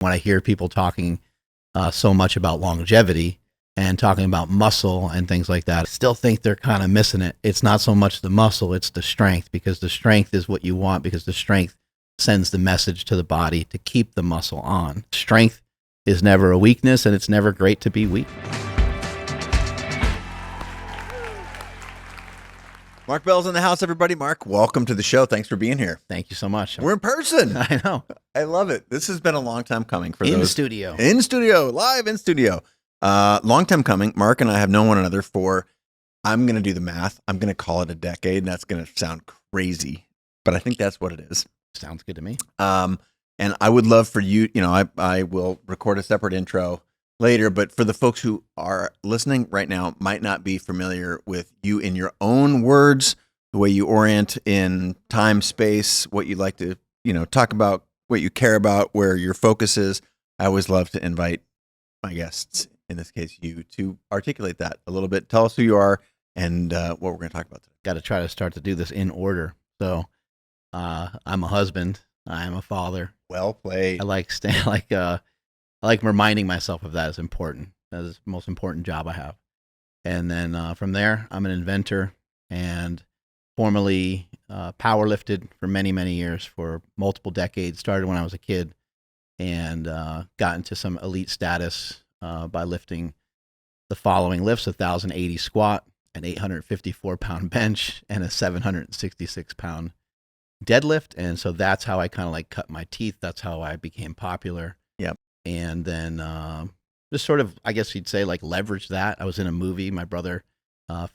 When I hear people talking so much about longevity and talking about muscle and things like that, I still think they're kind of missing it. It's not so much the muscle, it's the strength, because the strength is what you want, because the strength sends the message to the body to keep the muscle on. Strength is never a weakness, and it's never great to be weak. Mark Bell's in the house, everybody. Mark, welcome to the show. Thanks for being here. Thank you so much. We're in person. I know. I love it. This has been a long time coming for In those. studio. In studio. Live in studio. Long time coming. Mark and I have known one another for, I'm going to do the math. I'm going to call it a decade, and that's going to sound crazy, but I think that's what it is. Sounds good to me. And I would love for you, I will record a separate intro later, but for the folks who are listening right now, might not be familiar with you in your own words, the way you orient in time, space, what you like to, talk about, what you care about, where your focus is. I always love to invite my guests, in this case you, to articulate that a little bit. Tell us who you are and what we're going to talk about today. Got to try to start to do this in order. So I'm a husband. I'm a father. Well played. I like reminding myself of that is important. That is the most important job I have. And then from there, I'm an inventor and formerly powerlifted for many, many years, for multiple decades. Started when I was a kid and got into some elite status by lifting the following lifts: 1,080 squat, an 854-pound bench, and a 766-pound deadlift. And so that's how I kind of like cut my teeth. That's how I became popular. Yep. And then just sort of, I guess you'd say, like leverage that. I was in a movie. My brother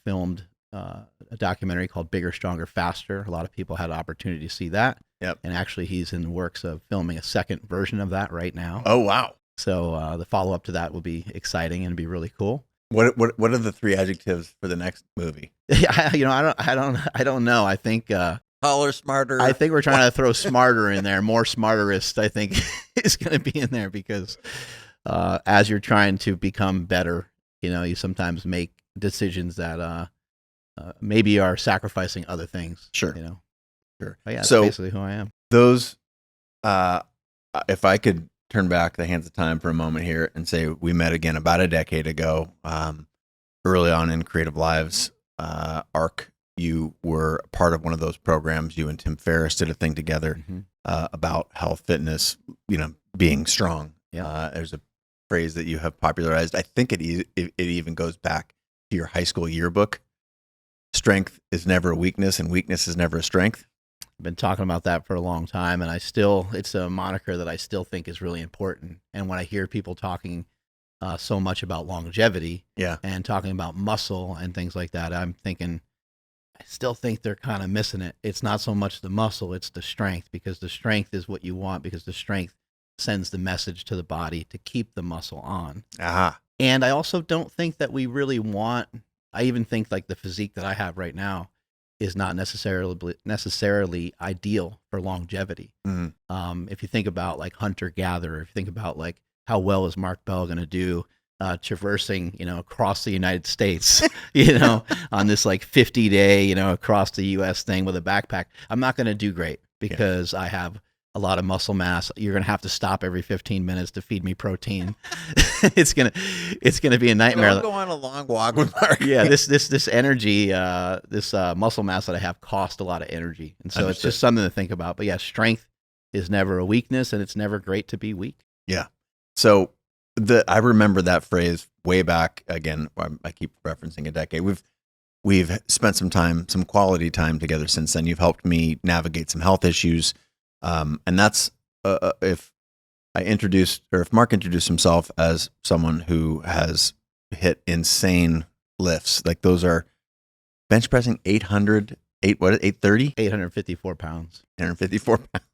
filmed a documentary called Bigger, Stronger, Faster. A lot of people had an opportunity to see that. Yep. And actually he's in the works of filming a second version of that right now. Oh, wow. So the follow-up to that will be exciting and be really cool. What are the three adjectives for the next movie? I don't know. I think Taller, smarter. I think we're trying to throw smarter in there. More smarterist, I think, is going to be in there, because as you're trying to become better, you sometimes make decisions that maybe are sacrificing other things. Sure. Sure. But yeah, that's so basically who I am. Those, if I could turn back the hands of time for a moment here and say we met again about a decade ago, early on in Creative Lives arc. You were part of one of those programs. You and Tim Ferriss did a thing together about health, fitness, being strong. Yeah. There's a phrase that you have popularized. I think it even goes back to your high school yearbook. Strength is never a weakness, and weakness is never a strength. I've been talking about that for a long time, and it's a moniker that I still think is really important. And when I hear people talking so much about longevity and talking about muscle and things like that, I'm thinking, I still think they're kind of missing it. It's not so much the muscle, it's the strength, because the strength is what you want, because the strength sends the message to the body to keep the muscle on. Aha. And I also don't think that we really I even think like the physique that I have right now is not necessarily ideal for longevity. If you think about like hunter-gatherer, if you think about like how well is Mark Bell going to do traversing, across the United States, on this like 50-day, across the U.S. thing with a backpack, I'm not going to do great, because I have a lot of muscle mass. You're going to have to stop every 15 minutes to feed me protein. It's going to be a nightmare. I'll go on a long walk with Mark. Yeah. This energy, this muscle mass that I have costs a lot of energy. And so It's just something to think about. But yeah, strength is never a weakness, and it's never great to be weak. Yeah. So I remember that phrase way back. Again, I keep referencing a decade. We've spent some quality time together since then. You've helped me navigate some health issues, and that's if Mark introduced himself as someone who has hit insane lifts. Like those are bench pressing 830? 854 pounds. 854 pounds.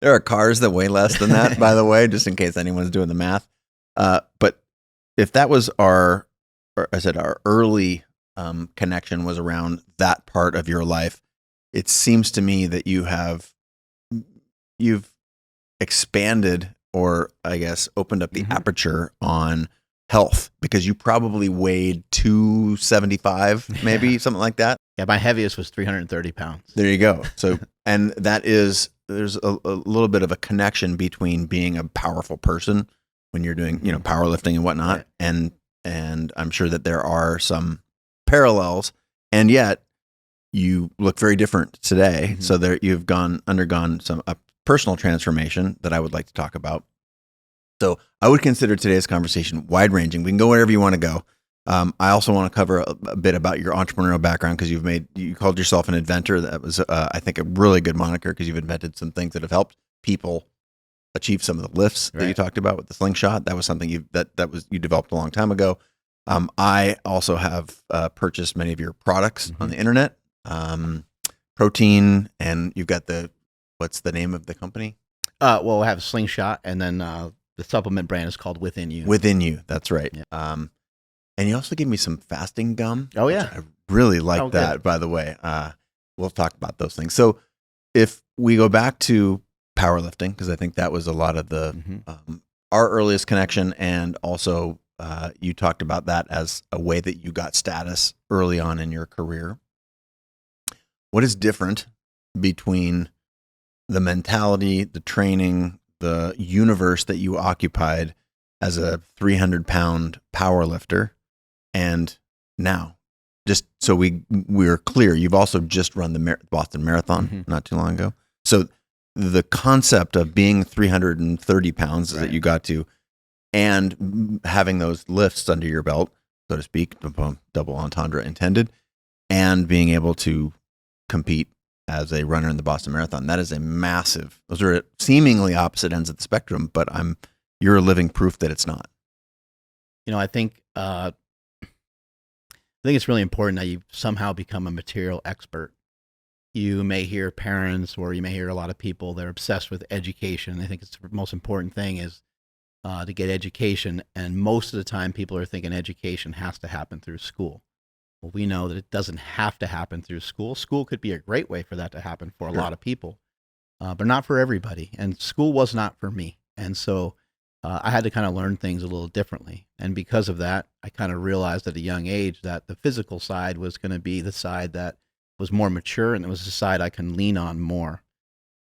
There are cars that weigh less than that, by the way, just in case anyone's doing the math. But if that was our early connection was around that part of your life, it seems to me that you've expanded, or I guess opened up the aperture on health, because you probably weighed 275, maybe something like that. Yeah, my heaviest was 330 pounds. There you go. So, and that is there's a little bit of a connection between being a powerful person when you're doing, powerlifting and whatnot. Right. And I'm sure that there are some parallels, and yet you look very different today. Mm-hmm. So there you've undergone a personal transformation that I would like to talk about. So I would consider today's conversation wide ranging. We can go wherever you want to go. I also want to cover a bit about your entrepreneurial background, because you called yourself an inventor. That was, I think, a really good moniker, because you've invented some things that have helped people achieve some of the lifts that you talked about with the slingshot. That was something you developed a long time ago. I also have purchased many of your products on the internet, protein, and you've got what's the name of the company? Well, I have Slingshot, and then the supplement brand is called Within You. Within You, that's right. Yeah. And you also gave me some fasting gum. Oh, yeah. I really like that, good. by the way. We'll talk about those things. So if we go back to powerlifting, because I think that was a lot of our earliest connection, and also you talked about that as a way that you got status early on in your career. What is different between the mentality, the training, the universe that you occupied as a 300-pound powerlifter and now? Just so we're clear, you've also just run the Boston Marathon not too long ago. So the concept of being 330 pounds that you got to, and having those lifts under your belt, so to speak, double entendre intended, and being able to compete as a runner in the Boston Marathon, that is a massive, those are seemingly opposite ends of the spectrum, but you're a living proof that it's not. I think it's really important that you somehow become a material expert. You may hear parents, or you may hear a lot of people, they're obsessed with education. I think it's the most important thing is to get education. And most of the time people are thinking education has to happen through school. Well, we know that it doesn't have to happen through school. School could be a great way for that to happen for a lot of people, but not for everybody. And school was not for me. And so I had to kind of learn things a little differently. And because of that, I kind of realized at a young age that the physical side was going to be the side that was more mature, and it was the side I can lean on more.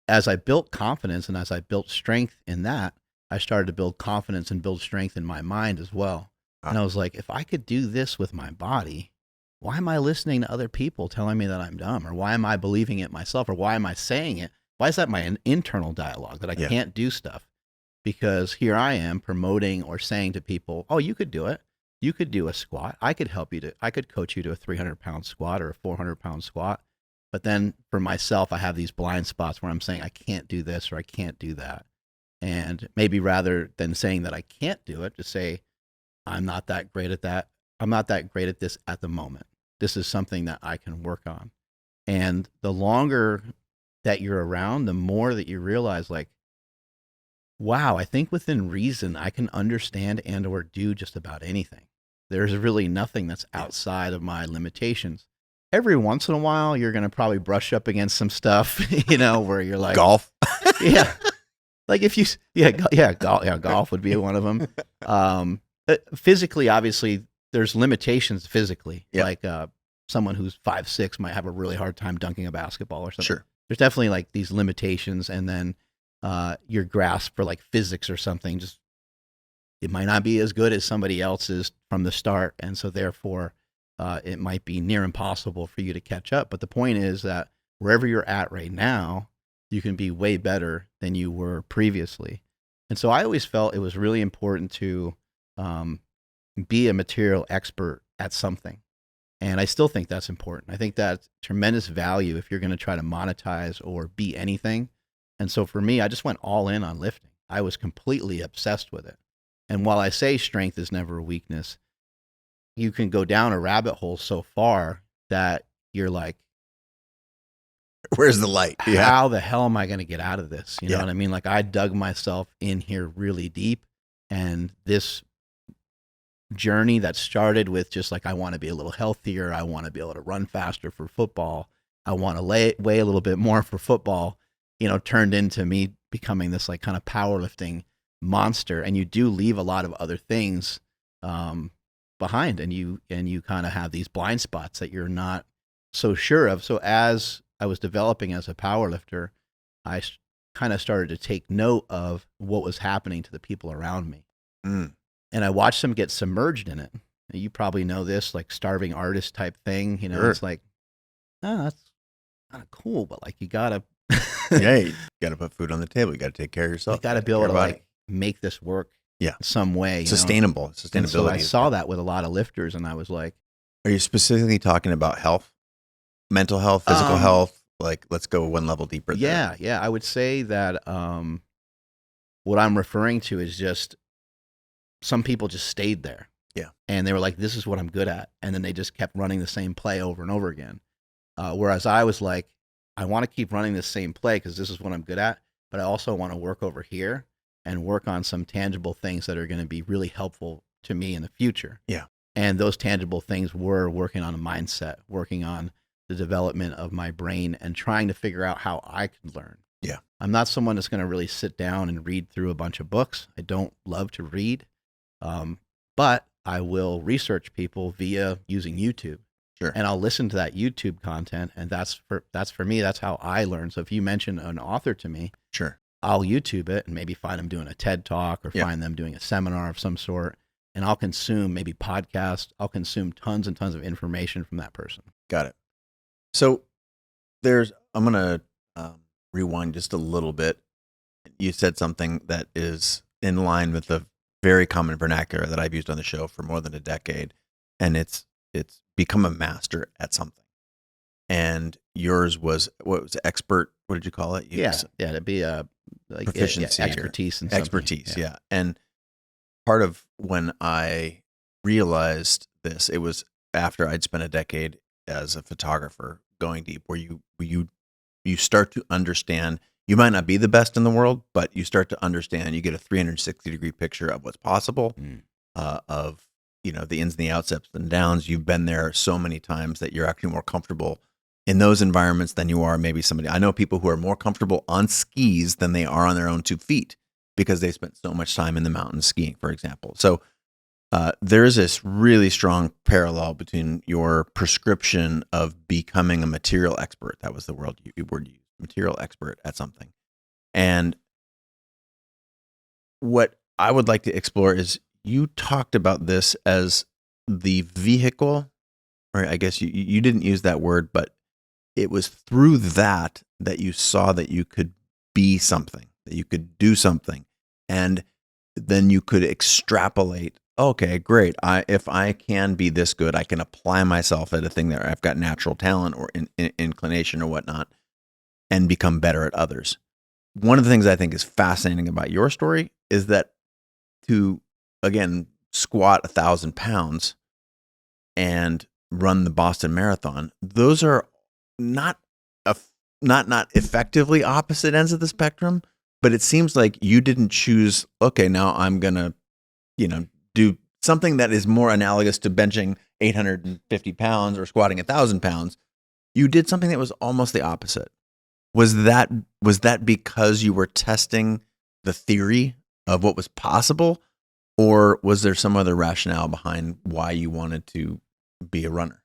As I built confidence and as I built strength in that, I started to build confidence and build strength in my mind as well. And I was like, if I could do this with my body, why am I listening to other people telling me that I'm dumb? Or why am I believing it myself? Or why am I saying it? Why is that my internal dialogue that I can't do stuff? Because here I am promoting or saying to people, oh, you could do it. You could do a squat. I could I could coach you to a 300-pound squat or a 400-pound squat. But then for myself, I have these blind spots where I'm saying I can't do this or I can't do that. And maybe rather than saying that I can't do it, just say, I'm not that great at that. I'm not that great at this at the moment. This is something that I can work on. And the longer that you're around, the more that you realize, like, wow, I think within reason, I can understand and or do just about anything. There's really nothing that's outside of my limitations. Every once in a while, you're going to probably brush up against some stuff, where you're like, golf. Yeah. Like if you, golf would be one of them. Physically, obviously, there's limitations physically. Yep. Like someone who's 5'6" might have a really hard time dunking a basketball or something. Sure. There's definitely like these limitations, and then your grasp for like physics or something, just it might not be as good as somebody else's from the start, and so therefore it might be near impossible for you to catch up. But the point is that wherever you're at right now, you can be way better than you were previously. And so I always felt it was really important to be a material expert at something. And I still think that's important. I think that's tremendous value if you're going to try to monetize or be anything. And so for me, I just went all in on lifting. I was completely obsessed with it. And while I say strength is never a weakness, you can go down a rabbit hole so far that you're like, where's the light? How the hell am I going to get out of this? You know what I mean? Like I dug myself in here really deep, and this journey that started with just like, I want to be a little healthier. I want to be able to run faster for football. I want to weigh a little bit more for football, turned into me becoming this like kind of powerlifting monster. And you do leave a lot of other things behind, and you kind of have these blind spots that you're not so sure of. So as I was developing as a powerlifter, I kind of started to take note of what was happening to the people around me. Mm. And I watched them get submerged in it. You probably know this, like starving artist type thing. You know, Sure. it's like, oh, that's kind of cool, but like you gotta, Yeah, you got to put food on the table. You got to take care of yourself. you gotta be able to like make this work some way. Sustainable. And Sustainability. so I saw that with a lot of lifters, and I was like, are you specifically talking about health, mental health, physical health? Like, let's go one level deeper there. Yeah. I would say that what I'm referring to is just some people just stayed there. Yeah. And they were like, this is what I'm good at. And then they just kept running the same play over and over again. Whereas I was like, I want to keep running the same play because this is what I'm good at, but I also want to work over here and work on some tangible things that are going to be really helpful to me in the future. Yeah. And those tangible things were working on a mindset, working on the development of my brain, and trying to figure out how I could learn. Yeah. I'm not someone that's going to really sit down and read through a bunch of books. I don't love to read, but I will research people via using YouTube. Sure. And I'll listen to that YouTube content, and that's for me. That's how I learn. So if you mention an author to me, sure, I'll YouTube it and maybe find them doing a TED Talk or find them doing a seminar of some sort, and I'll consume maybe podcasts. I'll consume tons and tons of information from that person. Got it. So I'm gonna rewind just a little bit. You said something that is in line with the very common vernacular that I've used on the show for more than a decade, and it's become a master at something. And yours was, what was expert? What did you call it? It'd be like proficiency, expertise in something. Expertise, yeah. And part of when I realized this, it was after I'd spent a decade as a photographer going deep, where you start to understand. You might not be the best in the world, but you start to understand. You get a 360-degree picture of what's possible, of the ins and the outs, ups and downs. You've been there so many times that you're actually more comfortable in those environments than you are maybe somebody. I know people who are more comfortable on skis than they are on their own 2 feet because they spent so much time in the mountains skiing, for example. So there's this really strong parallel between your prescription of becoming a material expert. That was the word you used, material expert at something. And what I would like to explore is, you talked about this as the vehicle, or I guess you didn't use that word, but it was through that you saw that you could be something, that you could do something. And then you could extrapolate, okay, great. If I can be this good, I can apply myself at a thing that I've got natural talent or inclination or whatnot, and become better at others. One of the things I think is fascinating about your story is that to, again, squat 1,000 pounds and run the Boston Marathon, those are not effectively opposite ends of the spectrum, but it seems like you didn't choose, okay, now I'm going to, do something that is more analogous to benching 850 pounds or squatting 1,000 pounds. You did something that was almost the opposite. Was that because you were testing the theory of what was possible, or was there some other rationale behind why you wanted to be a runner?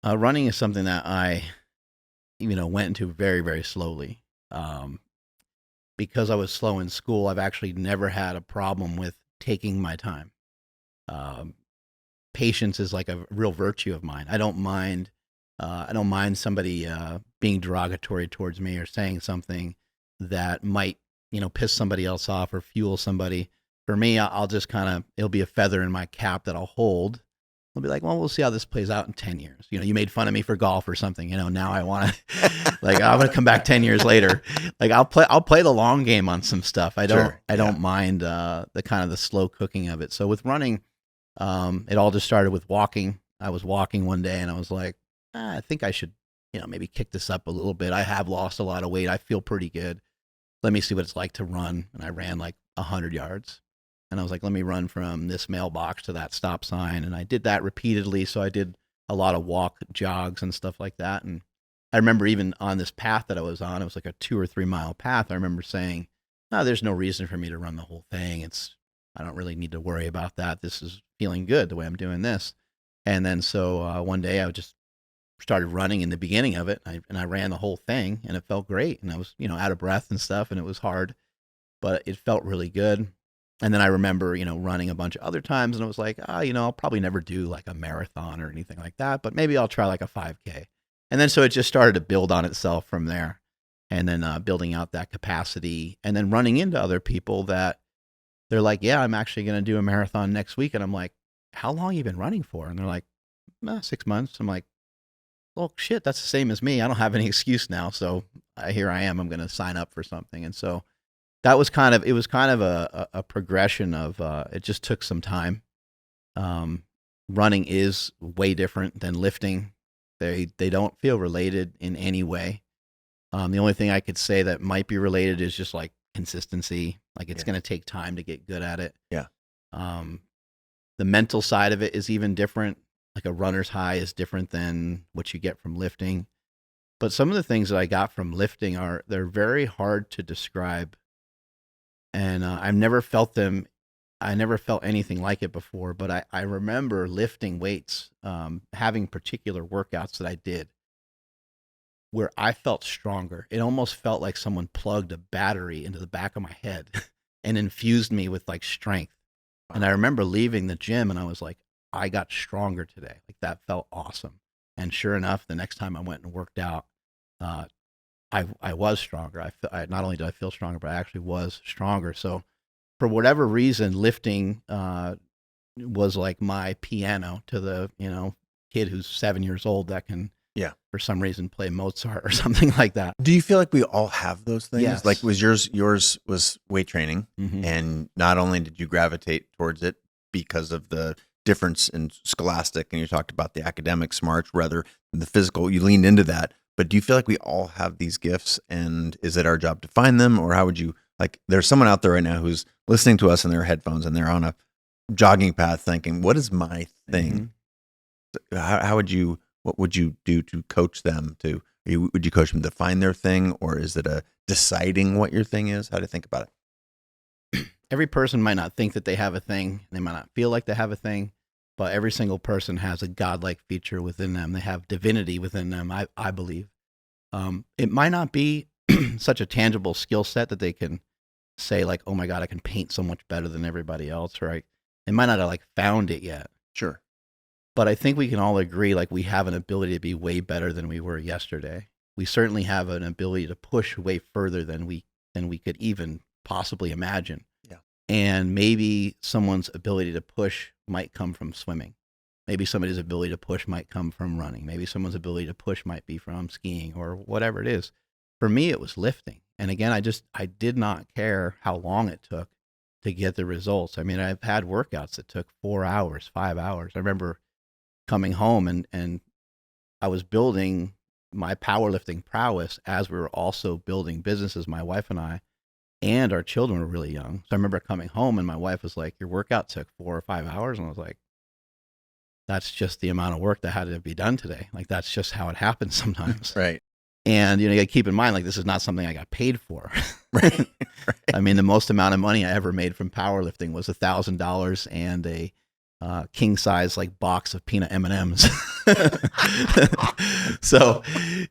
Running is something that I, went into very, very slowly. Because I was slow in school, I've actually never had a problem with taking my time. Patience is like a real virtue of mine. I don't mind somebody being derogatory towards me or saying something that might, piss somebody else off or fuel somebody. For me, I'll just it'll be a feather in my cap that I'll hold. I'll be like, well, we'll see how this plays out in 10 years. You made fun of me for golf or something. Now I want to, like, I'm going to come back 10 years later. Like, I'll play the long game on some stuff. I don't mind the kind of the slow cooking of it. So with running, it all just started with walking. I was walking one day and I was like, I think I should, maybe kick this up a little bit. I have lost a lot of weight. I feel pretty good. Let me see what it's like to run. And I ran like 100 yards. And I was like, let me run from this mailbox to that stop sign. And I did that repeatedly. So I did a lot of walk jogs and stuff like that. And I remember even on this path that I was on, it was like a 2 or 3 mile path. I remember saying, no, there's no reason for me to run the whole thing. I don't really need to worry about that. This is feeling good the way I'm doing this. And then so one day I just started running in the beginning of it, and I ran the whole thing, and it felt great, and I was, out of breath and stuff, and it was hard, but it felt really good. And then I remember, running a bunch of other times, and it was like, I'll probably never do like a marathon or anything like that, but maybe I'll try like a 5K. And then so it just started to build on itself from there, and then building out that capacity, and then running into other people that they're like, yeah, I'm actually going to do a marathon next week. And I'm like, how long have you been running for? And they're like, 6 months. I'm like, well, shit, that's the same as me. I don't have any excuse now. So here I am. I'm going to sign up for something. And so it was kind of a progression of, it just took some time. Running is way different than lifting. They don't feel related in any way. The only thing I could say that might be related is just like consistency. Like it's going to take time to get good at it. Yeah. The mental side of it is even different. Like a runner's high is different than what you get from lifting. But some of the things that I got from lifting they're very hard to describe. And I've never felt them. I never felt anything like it before, but I remember lifting weights, having particular workouts that I did where I felt stronger. It almost felt like someone plugged a battery into the back of my head and infused me with like strength. And I remember leaving the gym and I was like, I got stronger today. Like that felt awesome. And sure enough, the next time I went and worked out, I was stronger. I not only did I feel stronger, but I actually was stronger. So for whatever reason, lifting was like my piano to the kid who's 7 years old that can for some reason play Mozart or something like that. Do you feel like we all have those things? Yes. Like was yours was weight training, and not only did you gravitate towards it because of the difference in scholastic, and you talked about the academic smarts rather than the physical, you leaned into that. But do you feel like we all have these gifts, and is it our job to find them, or how would you, like, there's someone out there right now who's listening to us in their headphones and they're on a jogging path thinking, what is my thing? How would you, what would you do to coach them to, would you coach them to find their thing, or is it a deciding what your thing is? How do you think about it? Every person might not think that they have a thing. They might not feel like they have a thing, but every single person has a godlike feature within them. They have divinity within them, I believe. It might not be such a tangible skill set that they can say like, oh my God, I can paint so much better than everybody else, right? They might not have like found it yet. Sure. But I think we can all agree like we have an ability to be way better than we were yesterday. We certainly have an ability to push way further than we could even possibly imagine. Yeah. And maybe someone's ability to push might come from swimming. Maybe somebody's ability to push might come from running. Maybe someone's ability to push might be from skiing or whatever it is. For me, it was lifting. And again, I did not care how long it took to get the results. I mean, I've had workouts that took 4 hours, 5 hours. I remember coming home and I was building my powerlifting prowess as we were also building businesses, my wife and I, and our children were really young. So I remember coming home and my wife was like, your workout took 4 or 5 hours. And I was like, that's just the amount of work that had to be done today. Like, that's just how it happens sometimes. Right. And, you got to keep in mind, like, this is not something I got paid for. Right. I mean, the most amount of money I ever made from powerlifting was $1,000 and a king size like box of peanut M&Ms. So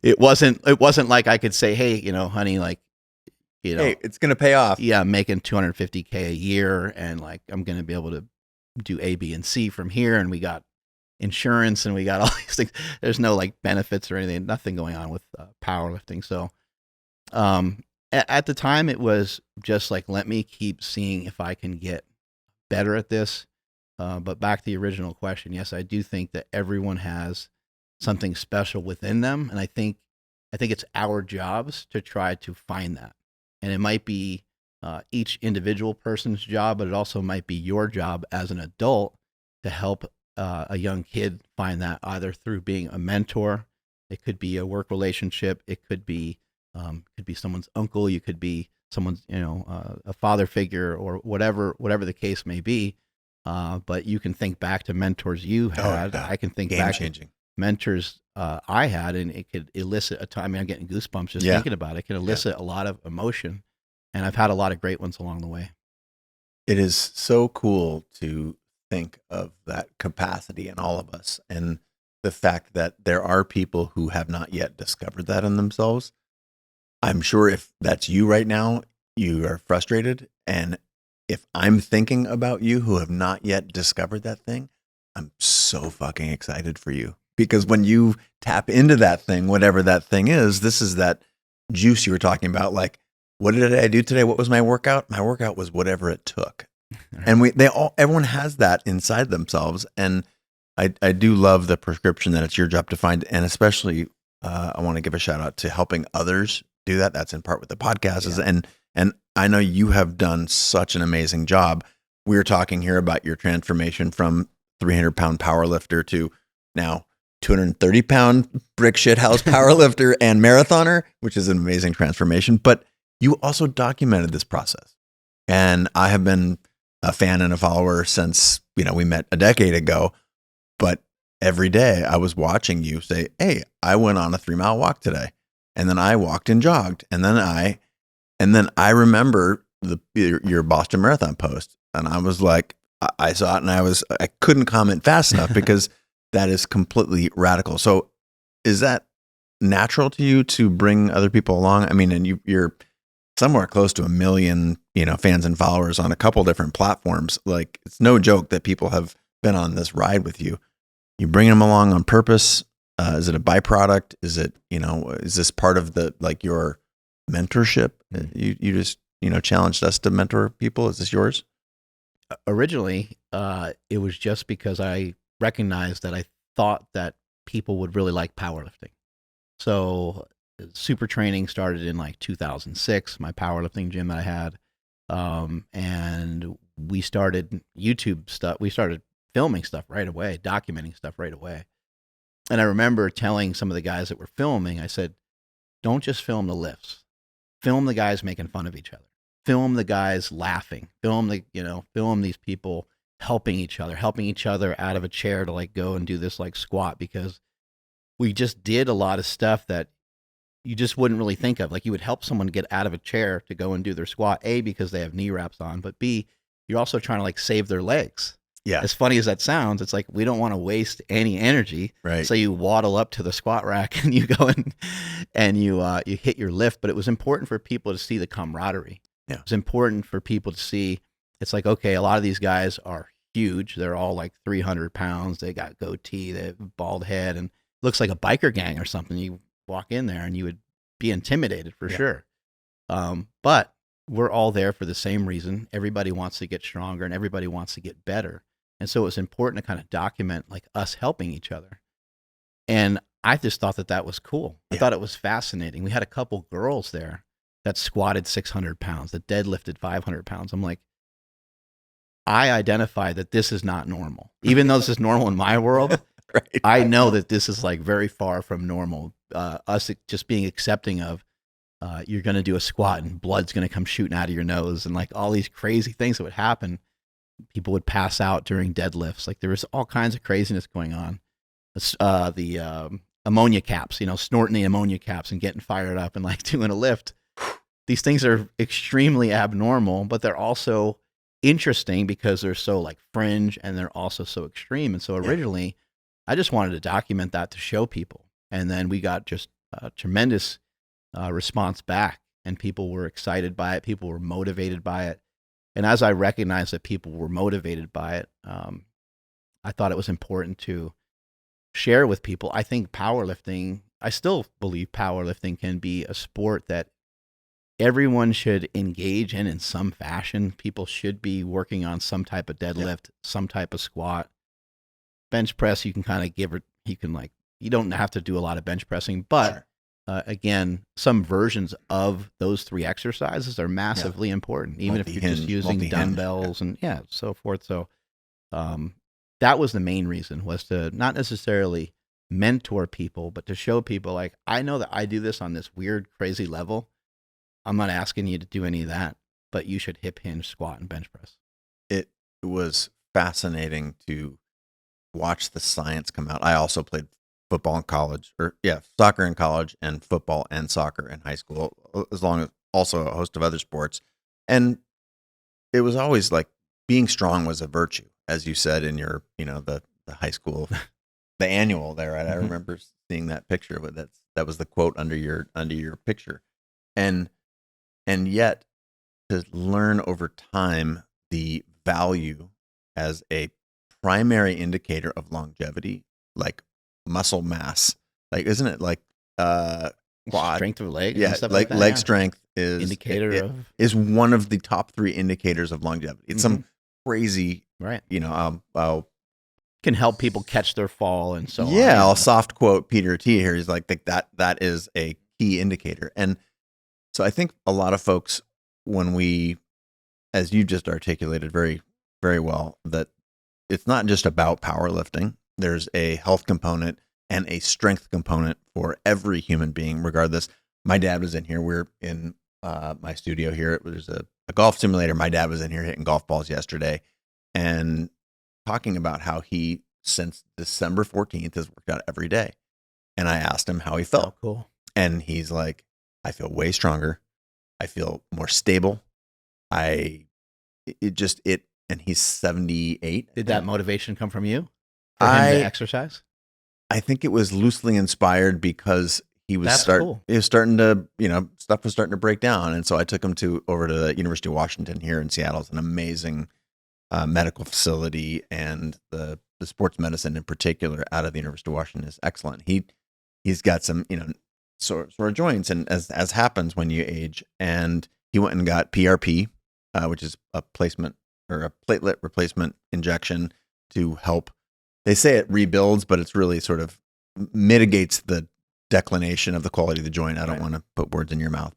it wasn't like I could say, hey, honey, like, hey, it's going to pay off. Yeah, I'm making $250K a year and like, I'm going to be able to do A, B, and C from here. And we got insurance and we got all these things. There's no like benefits or anything, nothing going on with powerlifting. So at the time it was just like, let me keep seeing if I can get better at this. But back to the original question, yes, I do think that everyone has something special within them. And I think it's our jobs to try to find that. And it might be each individual person's job, but it also might be your job as an adult to help a young kid find that, either through being a mentor. It could be a work relationship. It could be someone's uncle. You could be someone's, a father figure or whatever the case may be. But you can think back to mentors you had. I can think back to mentors I had, and it could elicit a time. I mean, I'm getting goosebumps just thinking about it. It can elicit a lot of emotion, and I've had a lot of great ones along the way. It is so cool to think of that capacity in all of us. And the fact that there are people who have not yet discovered that in themselves. I'm sure if that's you right now, you are frustrated. And if I'm thinking about you who have not yet discovered that thing, I'm so fucking excited for you. Because when you tap into that thing, whatever that thing is, this is that juice you were talking about. Like, what did I do today? What was my workout? My workout was whatever it took. And everyone has that inside themselves. And I do love the prescription that it's your job to find. And especially, I want to give a shout out to helping others do that. That's in part with the podcast. Yeah. And I know you have done such an amazing job. We were talking here about your transformation from 300-pound powerlifter to now 230-pound brick shithouse powerlifter and marathoner, which is an amazing transformation. But you also documented this process. And I have been a fan and a follower since, we met a decade ago. But every day I was watching you say, hey, I went on a 3-mile walk today. And then I walked and jogged. And then I remember your Boston Marathon post. And I was like, I saw it and I couldn't comment fast enough because that is completely radical. So is that natural to you to bring other people along? I mean, and you're somewhere close to 1 million, fans and followers on a couple different platforms. Like, it's no joke that people have been on this ride with you. You bring them along on purpose. Is it a byproduct? Is it, is this part of your mentorship? You just, challenged us to mentor people. Is this yours? Originally, it was just because I recognized that I thought that people would really like powerlifting. So super training started in like 2006, my powerlifting gym that I had. And we started YouTube stuff. We started filming stuff right away, documenting stuff right away. And I remember telling some of the guys that were filming, I said, don't just film the lifts. Film the guys making fun of each other. Film the guys laughing. Film these people helping each other out of a chair to like go and do this like squat, because we just did a lot of stuff that you just wouldn't really think of. Like, you would help someone get out of a chair to go and do their squat, A, because they have knee wraps on, but B, you're also trying to like save their legs. Yeah. As funny as that sounds, it's like, we don't want to waste any energy. Right. So you waddle up to the squat rack and you go and you hit your lift. But it was important for people to see the camaraderie. Yeah. It was important for people to see, it's like, okay, a lot of these guys are huge. They're all like 300 pounds. They got goatee, they have a bald head, and looks like a biker gang or something. You walk in there and you would be intimidated for sure. But we're all there for the same reason. Everybody wants to get stronger and everybody wants to get better. And so it's important to kind of document like us helping each other. And I just thought that was cool. I thought it was fascinating. We had a couple girls there that squatted 600 pounds, that deadlifted 500 pounds. I'm like, I identify that this is not normal. Even though this is normal in my world, Right. I know that this is like very far from normal. Us just being accepting of, you're going to do a squat and blood's going to come shooting out of your nose, and like all these crazy things that would happen. People would pass out during deadlifts. Like, there was all kinds of craziness going on. The ammonia caps, snorting the ammonia caps and getting fired up and like doing a lift. These things are extremely abnormal, but they're also interesting because they're so like fringe and they're also so extreme. And so originally, I just wanted to document that to show people. And then we got just a tremendous response back, and people were excited by it. People were motivated by it. And as I recognized that people were motivated by it, I thought it was important to share with people. I think powerlifting, I still believe powerlifting can be a sport that everyone should engage in some fashion. People should be working on some type of deadlift, some type of squat. Bench press, you can kind of you don't have to do a lot of bench pressing, but again, some versions of those 3 exercises are massively important, even if you're just using dumbbells and so forth. So that was the main reason, was to not necessarily mentor people, but to show people, like, I know that I do this on this weird, crazy level. I'm not asking you to do any of that, but you should hip hinge, squat, and bench press. It was fascinating to watch the science come out. I also played football in college, soccer in college, and football and soccer in high school, as long as also a host of other sports. And it was always like being strong was a virtue, as you said in your, the high school the annual there, right? I remember seeing that picture, but that was the quote under your picture. And yet to learn over time the value as a primary indicator of longevity, like muscle mass, like isn't it like quad strength of legs, yeah, and stuff like like that. leg strength is indicator it of is one of the top 3 indicators of longevity. It's some crazy, right. I'll Can help people catch their fall and so on. yeah, I'll soft quote Peter T here. He's like that is a key indicator. And so I think a lot of folks, when we, as you just articulated very, very well, that it's not just about powerlifting. There's a health component and a strength component for every human being, regardless. My dad was in here. We're in my studio here. It was a golf simulator. My dad was in here hitting golf balls yesterday and talking about how he, since December 14th, has worked out every day. And I asked him how he felt. Oh, cool. And he's like, I feel way stronger. I feel more stable. And he's 78. Did that motivation come from you for him to exercise? I think it was loosely inspired because he was cool. It was starting to, stuff was starting to break down. And so I took him over to the University of Washington here in Seattle. It's an amazing medical facility, and the sports medicine in particular out of the University of Washington is excellent. He's got some, sore joints, and as happens when you age, and he went and got PRP, which is a placement or a platelet replacement injection to help. They say it rebuilds, but it's really sort of mitigates the declination of the quality of the joint. I don't want to put words in your mouth,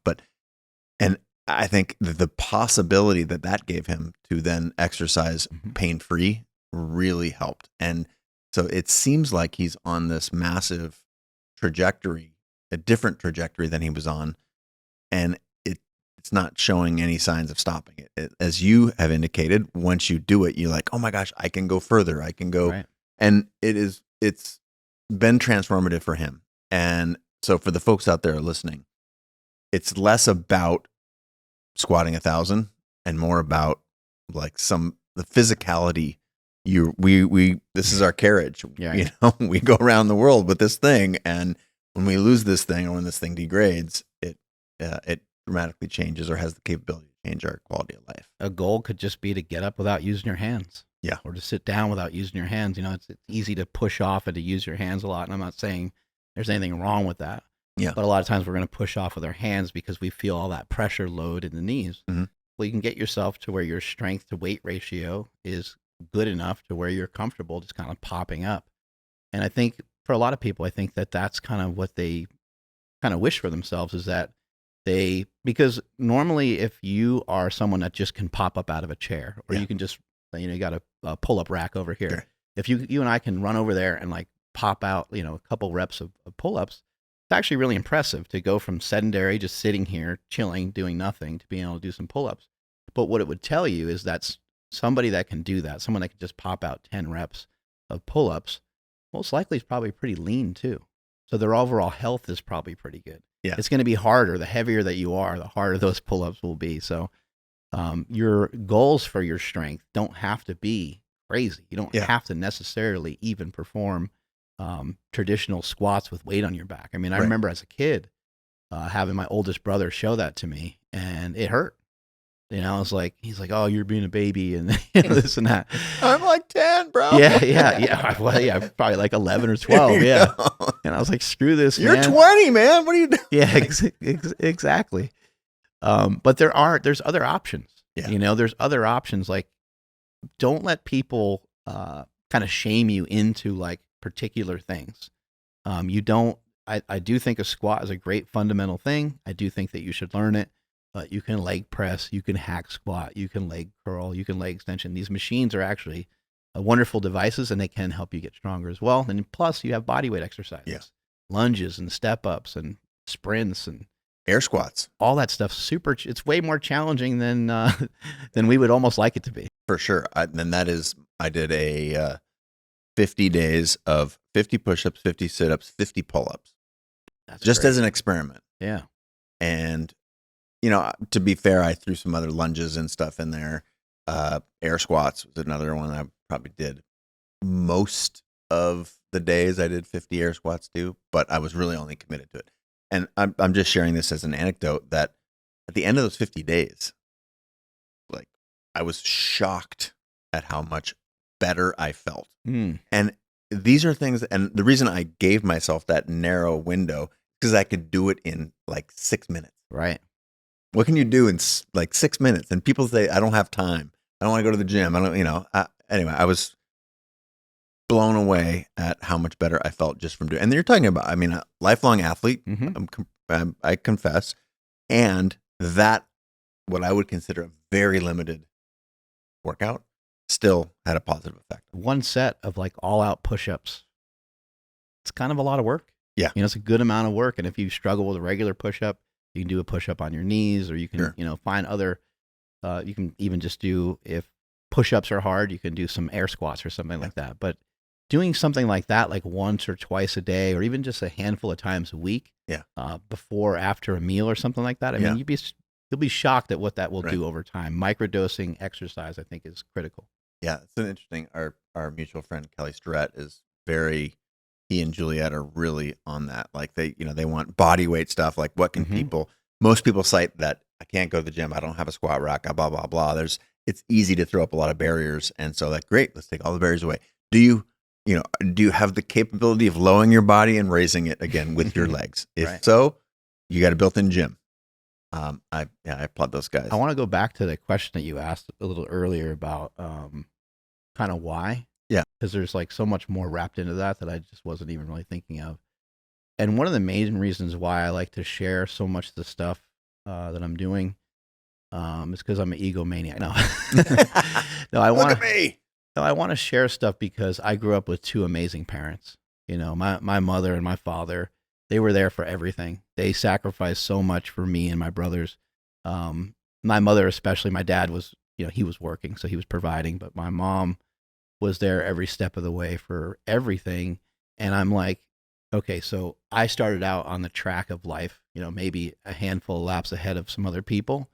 and I think the possibility that gave him to then exercise pain-free really helped. And so it seems like he's on this massive trajectory, a different trajectory than he was on. And it's not showing any signs of stopping it. As you have indicated, once you do it, you're like, oh my gosh, I can go further. I can go. Right. And it's been transformative for him. And so for the folks out there listening, it's less about squatting 1,000 and more about like the physicality. This is our carriage. Yeah. We go around the world with this thing, and when we lose this thing or when this thing degrades, it dramatically changes or has the capability to change our quality of life. A goal could just be to get up without using your hands. Yeah. Or to sit down without using your hands. It's easy to push off and to use your hands a lot. And I'm not saying there's anything wrong with that. Yeah. But a lot of times we're going to push off with our hands because we feel all that pressure load in the knees. Mm-hmm. Well, you can get yourself to where your strength to weight ratio is good enough to where you're comfortable just kind of popping up. And I think for a lot of people, I think that's kind of what they kind of wish for themselves, is that because normally if you are someone that just can pop up out of a chair, or you can just, you got a pull-up rack over here. Sure. If you and I can run over there and like pop out, a couple reps of pull-ups, it's actually really impressive to go from sedentary, just sitting here, chilling, doing nothing, to being able to do some pull-ups. But what it would tell you is that's somebody that can do that, someone that can just pop out 10 reps of pull-ups, most likely is probably pretty lean too. So their overall health is probably pretty good. Yeah. It's going to be harder. The heavier that you are, the harder those pull-ups will be. So your goals for your strength don't have to be crazy. You don't have to necessarily even perform traditional squats with weight on your back. I mean, I remember as a kid having my oldest brother show that to me, and it hurt. I was like, he's like, oh, you're being a baby and this and that. I'm like 10, bro. Yeah. Well, probably like 11 or 12. Yeah. And I was like, screw this, You're man. 20, man. What are you doing? Yeah, exactly. But there's other options. Yeah. There's other options. Like, don't let people kind of shame you into like particular things. I do think a squat is a great fundamental thing. I do think that you should learn it. But you can leg press, you can hack squat, you can leg curl, you can leg extension. These machines are actually wonderful devices, and they can help you get stronger as well. And plus, you have body weight exercises, lunges and step ups and sprints and air squats. All that stuff. It's way more challenging than we would almost like it to be. For sure. I did a 50 days of 50 push-ups, 50 sit-ups, 50 pull-ups. That's just great. As an experiment. Yeah. And to be fair, I threw some other lunges and stuff in there. Air squats was another one I probably did most of the days I did 50 air squats too, but I was really only committed to it. And I'm just sharing this as an anecdote that at the end of those 50 days, like I was shocked at how much better I felt. And these are things, and the reason I gave myself that narrow window because I could do it in like 6 minutes. Right. What can you do in like 6 minutes? And people say, I don't have time. I don't want to go to the gym. I don't, anyway, I was blown away at how much better I felt just from doing. And you're talking about, I mean, a lifelong athlete. I confess, and that what I would consider a very limited workout still had a positive effect. One set of like all out push-ups. It's kind of a lot of work. Yeah. It's a good amount of work. And if you struggle with a regular push-up, you can do a push-up on your knees, or you can, find other, you can even just do, if push-ups are hard, you can do some air squats or something like that. But doing something like that, like once or twice a day, or even just a handful of times a week, before, after a meal or something like that. I mean, you'll be shocked at what that will do over time. Microdosing exercise, I think, is critical. Yeah, it's an interesting. Our mutual friend Kelly Starrett is very. He and Juliet are really on that. Like they want body weight stuff. Like what can people? Most people cite that I can't go to the gym. I don't have a squat rack. Blah blah blah. It's easy to throw up a lot of barriers, and so like great, let's take all the barriers away. Do you have the capability of lowering your body and raising it again with your legs? If so, you got a built-in gym. I applaud those guys. I want to go back to the question that you asked a little earlier about kind of why. Yeah. Because there's like so much more wrapped into that I just wasn't even really thinking of. And one of the main reasons why I like to share so much of the stuff that I'm doing is because I'm an egomaniac. No, Look at me. No, I want to share stuff because I grew up with two amazing parents. My mother and my father, they were there for everything. They sacrificed so much for me and my brothers. My mother, especially, my dad was, he was working, so he was providing, but my mom was there every step of the way for everything. And I'm like, okay, so I started out on the track of life, maybe a handful of laps ahead of some other people.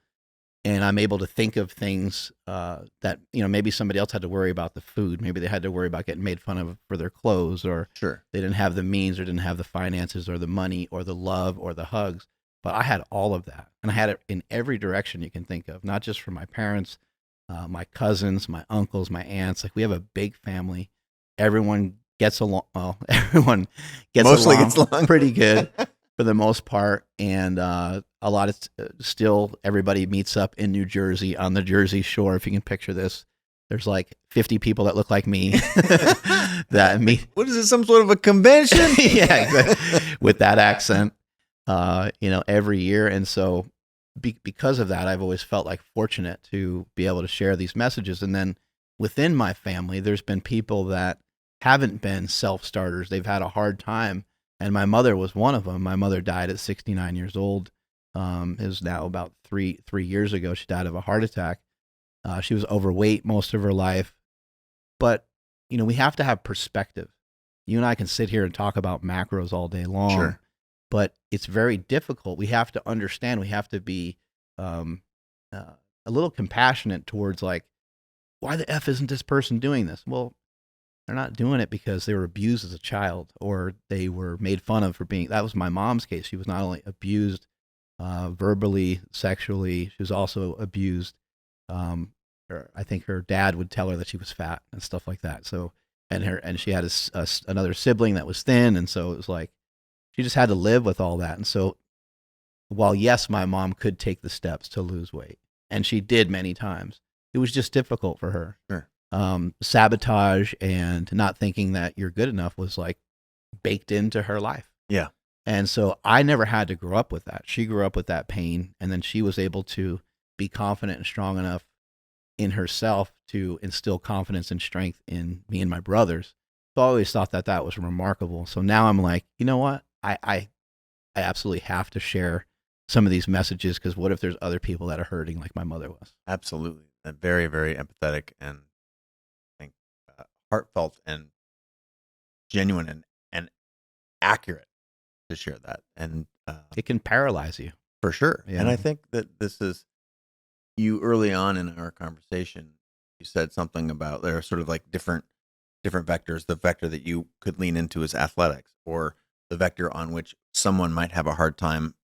And I'm able to think of things that, maybe somebody else had to worry about the food. Maybe they had to worry about getting made fun of for their clothes, or they didn't have the means, or didn't have the finances, or the money, or the love, or the hugs. But I had all of that. And I had it in every direction you can think of, not just from my parents, my cousins, my uncles, my aunts. Like we have a big family. Everyone gets along. Well, everyone gets along pretty good for the most part. And a lot of still everybody meets up in New Jersey on the Jersey Shore. If you can picture this, there's like 50 people that look like me that meet. What is this? Some sort of a convention? Yeah, exactly. With that accent, every year. And so because of that, I've always felt like fortunate to be able to share these messages. And then within my family, there's been people that haven't been self-starters. They've had a hard time. And my mother was one of them. My mother died at 69 years old. It was now about three years ago. She died of a heart attack. She was overweight most of her life. But, we have to have perspective. You and I can sit here and talk about macros all day long. Sure. But it's very difficult. We have to understand. We have to be a little compassionate towards like, why the F isn't this person doing this? Well, they're not doing it because they were abused as a child, or they were made fun of for being. That was my mom's case. She was not only abused verbally, sexually, she was also abused. I think her dad would tell her that she was fat and stuff like that. So, and she had another sibling that was thin, and so it was like, she just had to live with all that. And so while, yes, my mom could take the steps to lose weight, and she did many times, it was just difficult for her. Sure. Sabotage and not thinking that you're good enough was like baked into her life. Yeah. And so I never had to grow up with that. She grew up with that pain, and then she was able to be confident and strong enough in herself to instill confidence and strength in me and my brothers. So I always thought that was remarkable. So now I'm like, you know what? I absolutely have to share some of these messages, because what if there's other people that are hurting like my mother was? Absolutely. And very, very empathetic, and I think heartfelt and genuine and accurate to share that. And it can paralyze you. For sure. Yeah. And I think that this is, you early on in our conversation, you said something about there are sort of like different different vectors. The vector that you could lean into is athletics, or the vector on which someone might have a hard time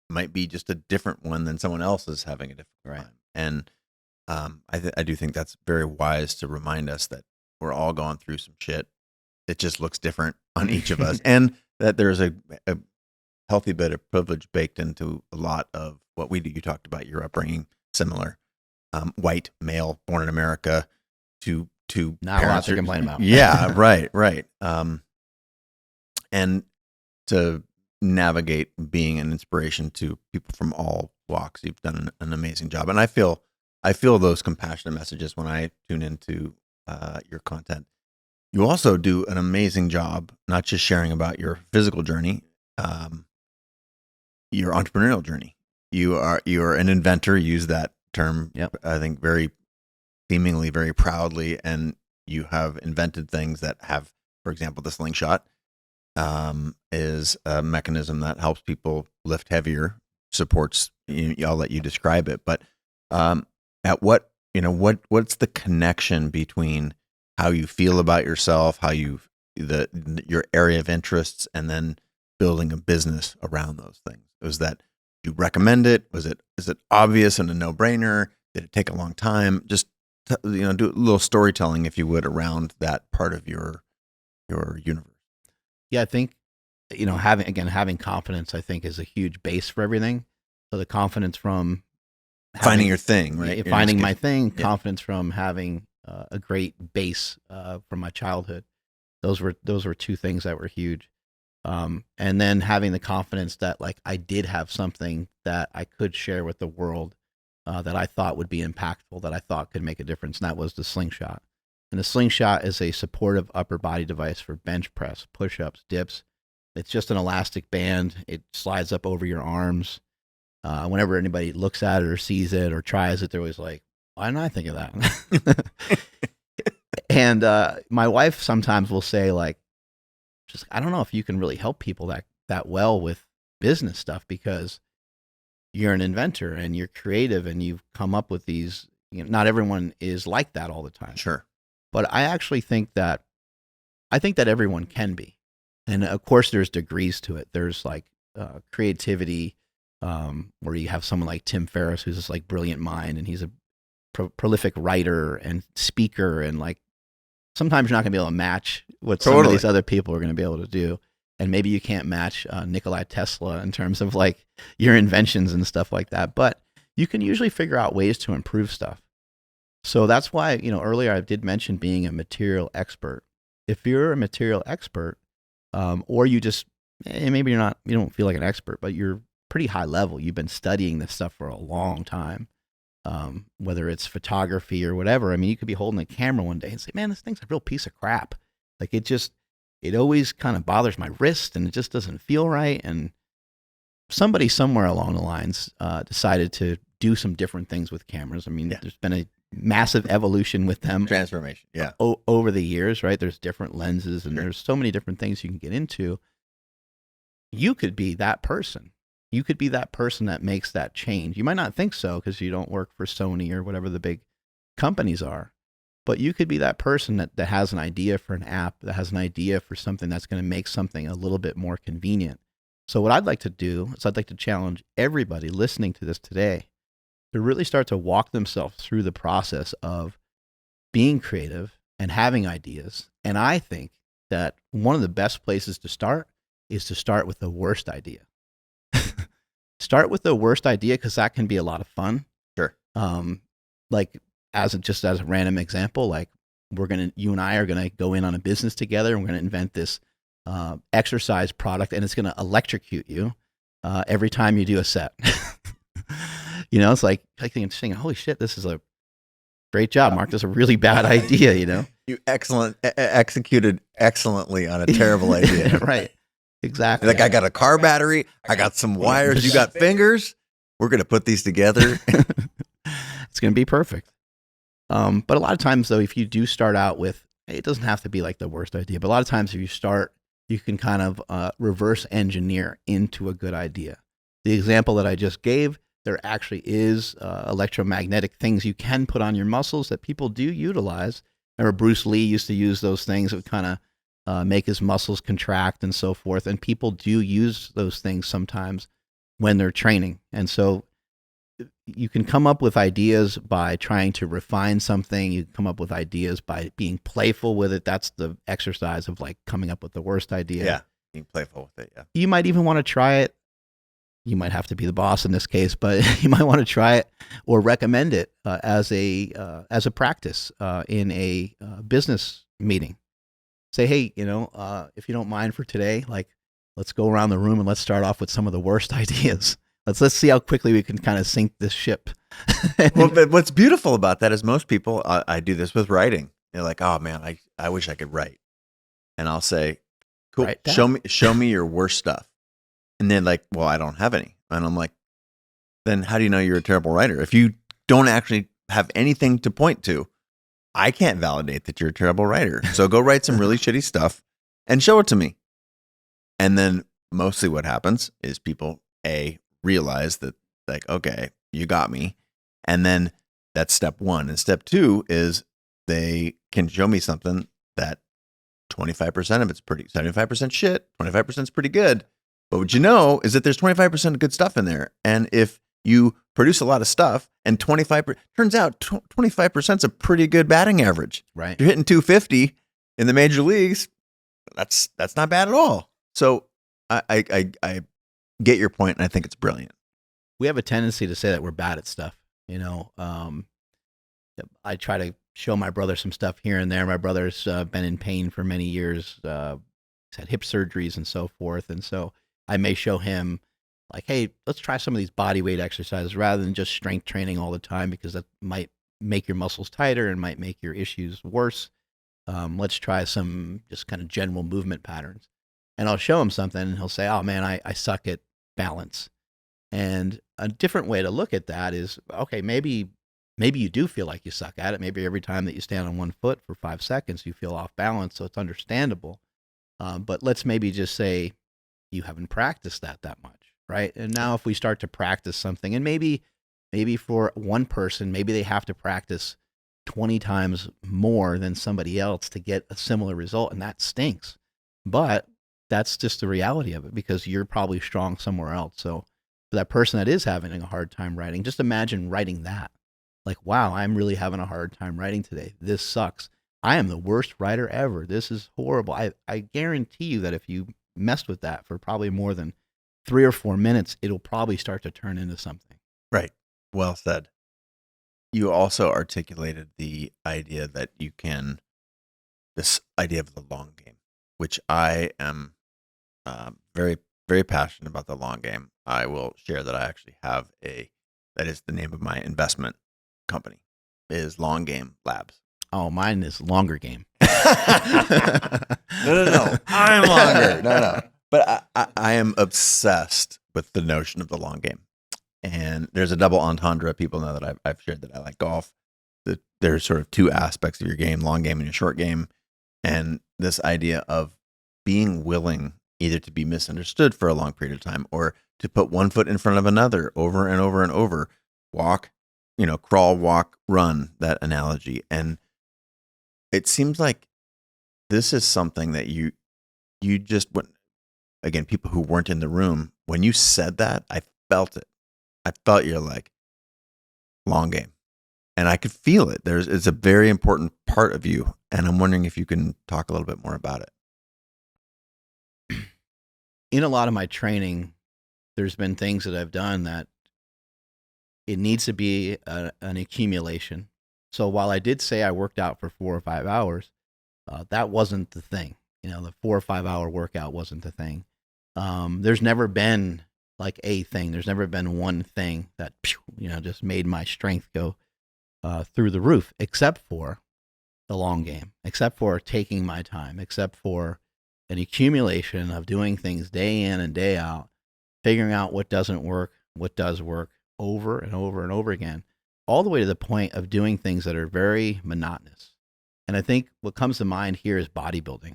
might be just a different one than someone else is having a difficult time. And I do think that's very wise to remind us that we're all going through some shit. It just looks different on each of us, and that there's a healthy bit of privilege baked into a lot of what we do. You talked about your upbringing, similar, white male, born in America, to not a lot to complain about. Yeah, right. And to navigate being an inspiration to people from all walks. You've done an amazing job, and I feel those compassionate messages when I tune into your content. You also do an amazing job, not just sharing about your physical journey, your entrepreneurial journey. You are an inventor. Use that term, I think, very seemingly very proudly, and you have invented things that have, for example, the slingshot is a mechanism that helps people lift heavier, supports. I'll let you describe it, but at what's the connection between how you feel about yourself, how your area of interests, and then building a business around those things? Was that you recommend it? Is it obvious and a no-brainer? Did it take a long time? Just do a little storytelling, if you would, around that part of your universe. Yeah, I think having confidence, I think, is a huge base for everything. So the confidence from finding your thing, right? Finding my thing, confidence from having a great base from my childhood. Those were two things that were huge. And then having the confidence that like I did have something that I could share with the world that I thought would be impactful, that I thought could make a difference, and that was the slingshot. And the slingshot is a supportive upper body device for bench press, push-ups, dips. It's just an elastic band. It slides up over your arms. Whenever anybody looks at it or sees it or tries it, they're always like, why didn't I think of that? And my wife sometimes will say, like, just, I don't know if you can really help people that well with business stuff, because you're an inventor and you're creative and you've come up with these, not everyone is like that all the time. Sure. But I actually think that everyone can be. And of course there's degrees to it. There's like creativity, where you have someone like Tim Ferriss, who's this like brilliant mind, and he's a prolific writer and speaker, and like sometimes you're not going to be able to match what some of these other people are going to be able to do. And maybe you can't match Nikola Tesla in terms of like your inventions and stuff like that, but you can usually figure out ways to improve stuff. So that's why, earlier I did mention being a material expert. If you're a material expert, or you just, maybe you don't feel like an expert, but you're pretty high level. You've been studying this stuff for a long time. Whether it's photography or whatever. I mean, you could be holding a camera one day and say, man, this thing's a real piece of crap. Like it always kind of bothers my wrist and it just doesn't feel right. And somebody somewhere along the lines decided to do some different things with cameras. I mean, there's been a massive evolution with them. Transformation, yeah. Over the years, right? There's different lenses and there's so many different things you can get into. You could be that person. You could be that person that makes that change. You might not think so because you don't work for Sony or whatever the big companies are, but you could be that person that has an idea for an app, that has an idea for something that's going to make something a little bit more convenient. So what I'd like to do is I'd like to challenge everybody listening to this today to really start to walk themselves through the process of being creative and having ideas. And I think that one of the best places to start is to start with the worst idea. Start with the worst idea, because that can be a lot of fun. Sure. Like as a random example, like you and I are gonna go in on a business together, and we're gonna invent this exercise product, and it's gonna electrocute you every time you do a set. It's like saying, "Holy shit, this is a great job, Mark. This is a really bad idea." You executed excellently on a terrible idea. Right. Exactly. Like, I got a car battery, I got some wires, you got fingers. We're going to put these together. It's going to be perfect. But a lot of times, though, if you do start out with, it doesn't have to be like the worst idea, but a lot of times if you start, you can kind of reverse engineer into a good idea. The example that I just gave, there actually is electromagnetic things you can put on your muscles that people do utilize. Remember Bruce Lee used to use those things that would kind of make his muscles contract and so forth. And people do use those things sometimes when they're training. And so you can come up with ideas by trying to refine something. You can come up with ideas by being playful with it. That's the exercise of like coming up with the worst idea. Yeah, being playful with it, yeah. You might even want to try it. You might have to be the boss in this case, but you might want to try it or recommend it as a practice in a business meeting. Say, hey, if you don't mind for today, like let's go around the room and let's start off with some of the worst ideas. Let's see how quickly we can kind of sink this ship. Well, but what's beautiful about that is most people, I do this with writing. They're like, oh man, I wish I could write. And I'll say, cool, show me your worst stuff. And they're like, well, I don't have any. And I'm like, then how do you know you're a terrible writer? If you don't actually have anything to point to, I can't validate that you're a terrible writer. So go write some really shitty stuff and show it to me. And then mostly what happens is people, realize that like, okay, you got me. And then that's step one. And step two is they can show me something that 25% of it's pretty, 75% shit, 25% is pretty good. But what you know is that there's 25% of good stuff in there. And if you produce a lot of stuff and 25%, turns out 25% is a pretty good batting average. Right. If you're hitting 250 in the major leagues, that's not bad at all. So I get your point, and I think it's brilliant. We have a tendency to say that we're bad at stuff. I try to show my brother some stuff here and there. My brother's been in pain for many years. He's had hip surgeries and so forth. And so I may show him like, hey, let's try some of these body weight exercises rather than just strength training all the time, because that might make your muscles tighter and might make your issues worse. Let's try some just kind of general movement patterns. And I'll show him something and he'll say, oh man, I suck at balance. And a different way to look at that is, okay, maybe you do feel like you suck at it. Maybe every time that you stand on one foot for 5 seconds, you feel off balance. So it's understandable. But let's maybe just say you haven't practiced that much, right? And now if we start to practice something, and maybe for one person, maybe they have to practice 20 times more than somebody else to get a similar result. And that stinks. But that's just the reality of it, because you're probably strong somewhere else. So for that person that is having a hard time writing, just imagine writing that. Like, wow, I'm really having a hard time writing today. This sucks. I am the worst writer ever. This is horrible. I guarantee you that if you messed with that for probably more than 3 or 4 minutes, it'll probably start to turn into something. Right. Well said. You also articulated the idea that this idea of the long game, which I am very, very passionate about the long game. I will share that I actually have that is the name of my investment company, is Long Game Labs. Oh, mine is Longer Game. No. I'm longer. No. But I am obsessed with the notion of the long game. And there's a double entendre. People know that I've shared that I like golf. There's sort of two aspects of your game, long game and your short game. And this idea of being willing either to be misunderstood for a long period of time or to put one foot in front of another over and over and over. Walk, crawl, walk, run, that analogy. And it seems like this is something that you just, again, people who weren't in the room, when you said that, I felt it. I felt you're like, long game. And I could feel it. It's a very important part of you. And I'm wondering if you can talk a little bit more about it. In a lot of my training, there's been things that I've done that it needs to be an accumulation. So while I did say I worked out for 4 or 5 hours, that wasn't the thing. The 4 or 5 hour workout wasn't the thing. There's never been like a thing. There's never been one thing that, just made my strength go through the roof, except for the long game, except for taking my time, except for an accumulation of doing things day in and day out, figuring out what doesn't work, what does work over and over and over again, all the way to the point of doing things that are very monotonous. And I think what comes to mind here is bodybuilding.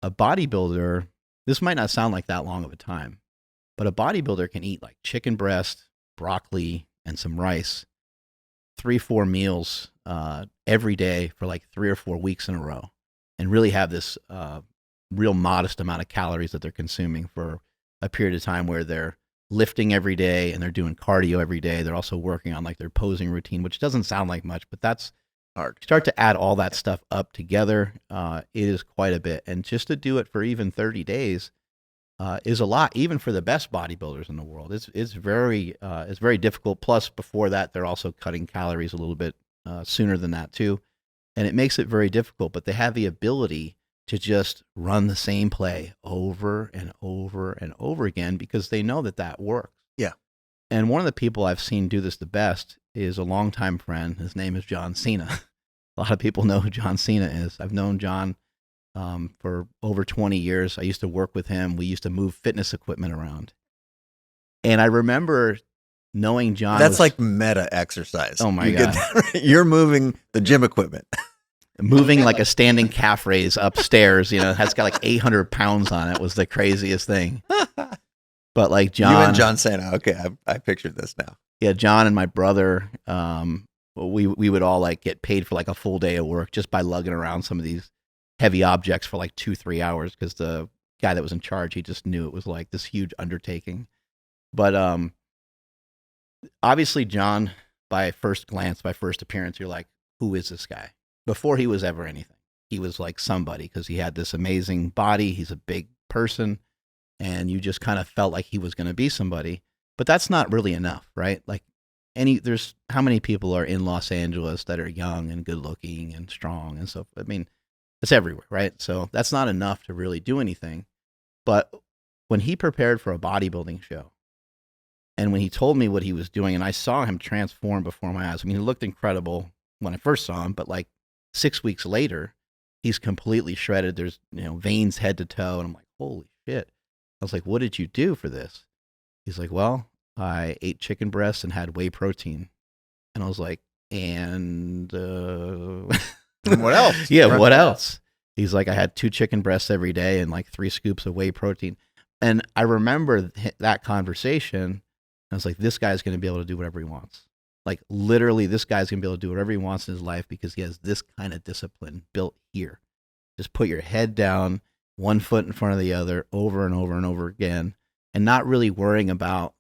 A bodybuilder, this might not sound like that long of a time, but a bodybuilder can eat like chicken breast, broccoli, and some rice, 3-4 meals every day for like 3 or 4 weeks in a row, and really have this real modest amount of calories that they're consuming for a period of time where they're lifting every day and they're doing cardio every day. They're also working on like their posing routine, which doesn't sound like much, but that's hard. Start to add all that stuff up together. It is quite a bit. And just to do it for even 30 days is a lot, even for the best bodybuilders in the world. It's very difficult. Plus, before that, they're also cutting calories a little bit sooner than that too. And it makes it very difficult, but they have the ability to just run the same play over and over and over again because they know that that works. Yeah. And one of the people I've seen do this the best is a longtime friend. His name is John Cena. A lot of people know who John Cena is. I've known John for over 20 years. I used to work with him. We used to move fitness equipment around. And I remember knowing John. That's like meta exercise. Oh my God. You're moving the gym equipment. Moving like a standing calf raise upstairs, it has got like 800 pounds on it was the craziest thing. But like John. You and John Cena. Okay, I pictured this now. Yeah, John and my brother, we would all like get paid for like a full day of work just by lugging around some of these heavy objects for like 2-3 hours because the guy that was in charge, he just knew it was like this huge undertaking. But obviously John, by first glance, by first appearance, you're like, who is this guy? Before he was ever anything, he was like somebody because he had this amazing body. He's a big person, and you just kind of felt like he was going to be somebody. But that's not really enough, right? Like there's how many people are in Los Angeles that are young and good looking and strong and so. I mean, it's everywhere, right? So that's not enough to really do anything. But when he prepared for a bodybuilding show, and when he told me what he was doing, and I saw him transform before my eyes. I mean, he looked incredible when I first saw him, but like 6 weeks later, he's completely shredded. There's veins head to toe, and I'm like, holy shit. I was like, what did you do for this? He's like, well, I ate chicken breasts and had whey protein. And I was like, and what else? Yeah, what else? He's like, I had 2 chicken breasts every day and like 3 scoops of whey protein. And I remember that conversation. I was like, this guy's going to be able to do whatever he wants. Like literally, this guy's going to be able to do whatever he wants in his life because he has this kind of discipline built here. Just put your head down, one foot in front of the other, over and over and over again, and not really worrying about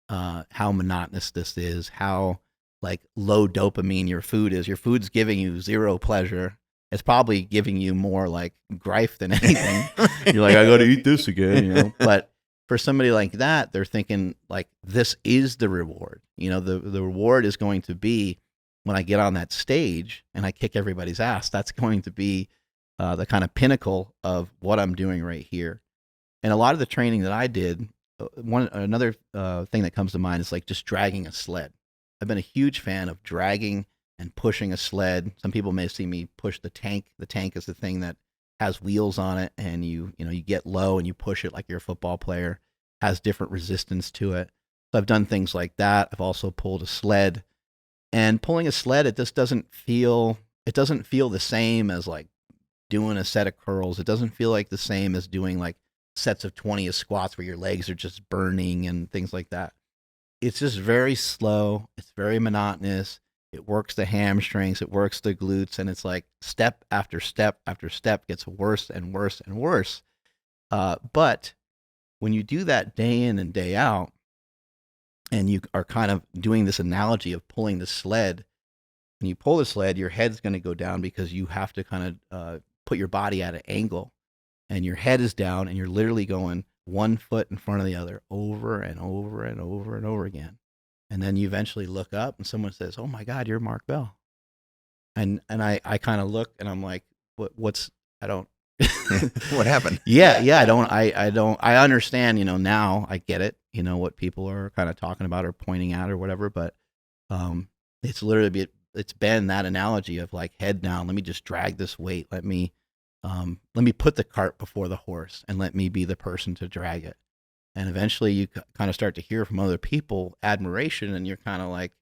how monotonous this is, how like low dopamine your food is. Your food's giving you zero pleasure. It's probably giving you more like grief than anything. You're like, I got to eat this again, But for somebody like that, they're thinking like, this is the reward. The reward is going to be when I get on that stage and I kick everybody's ass. That's going to be the kind of pinnacle of what I'm doing right here. And a lot of the training that I did, another thing that comes to mind is like just dragging a sled. I've been a huge fan of dragging and pushing a sled. Some people may see me push the tank. The tank is the thing that has wheels on it, and you get low and you push it like you're a football player. Has different resistance to it. So I've done things like that. I've also pulled a sled, and pulling a sled, it just doesn't feel the same as like doing a set of curls. It doesn't feel like the same as doing like sets of 20 of squats where your legs are just burning and things like that. It's just very slow. It's very monotonous. It works the hamstrings, it works the glutes, and it's like step after step after step gets worse and worse and worse. But when you do that day in and day out, and you are kind of doing this analogy of pulling the sled, when you pull the sled, your head's going to go down because you have to kind of put your body at an angle, and your head is down, and you're literally going one foot in front of the other over and over and over and over again. And then you eventually look up and someone says, oh my God, you're Mark Bell. And I kind of look and I'm like, I don't. What happened? Yeah. I understand, now I get it, what people are kind of talking about or pointing out or whatever, but it's literally, it's been that analogy of like head down. Let me just drag this weight. Let me put the cart before the horse and let me be the person to drag it. And eventually you kind of start to hear from other people admiration, and you're kind of like,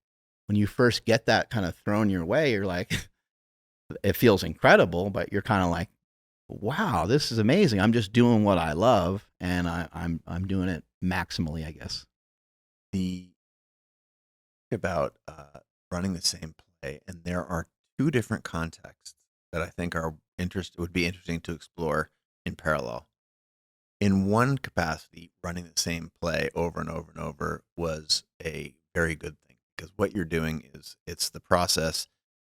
when you first get that kind of thrown your way, you're like, it feels incredible, but you're kind of like, wow, this is amazing. I'm just doing what I love, and I'm doing it maximally, I guess. About running the same play, and there are two different contexts that I think would be interesting to explore in parallel. In one capacity, running the same play over and over and over was a very good thing, because what you're doing is, it's the process.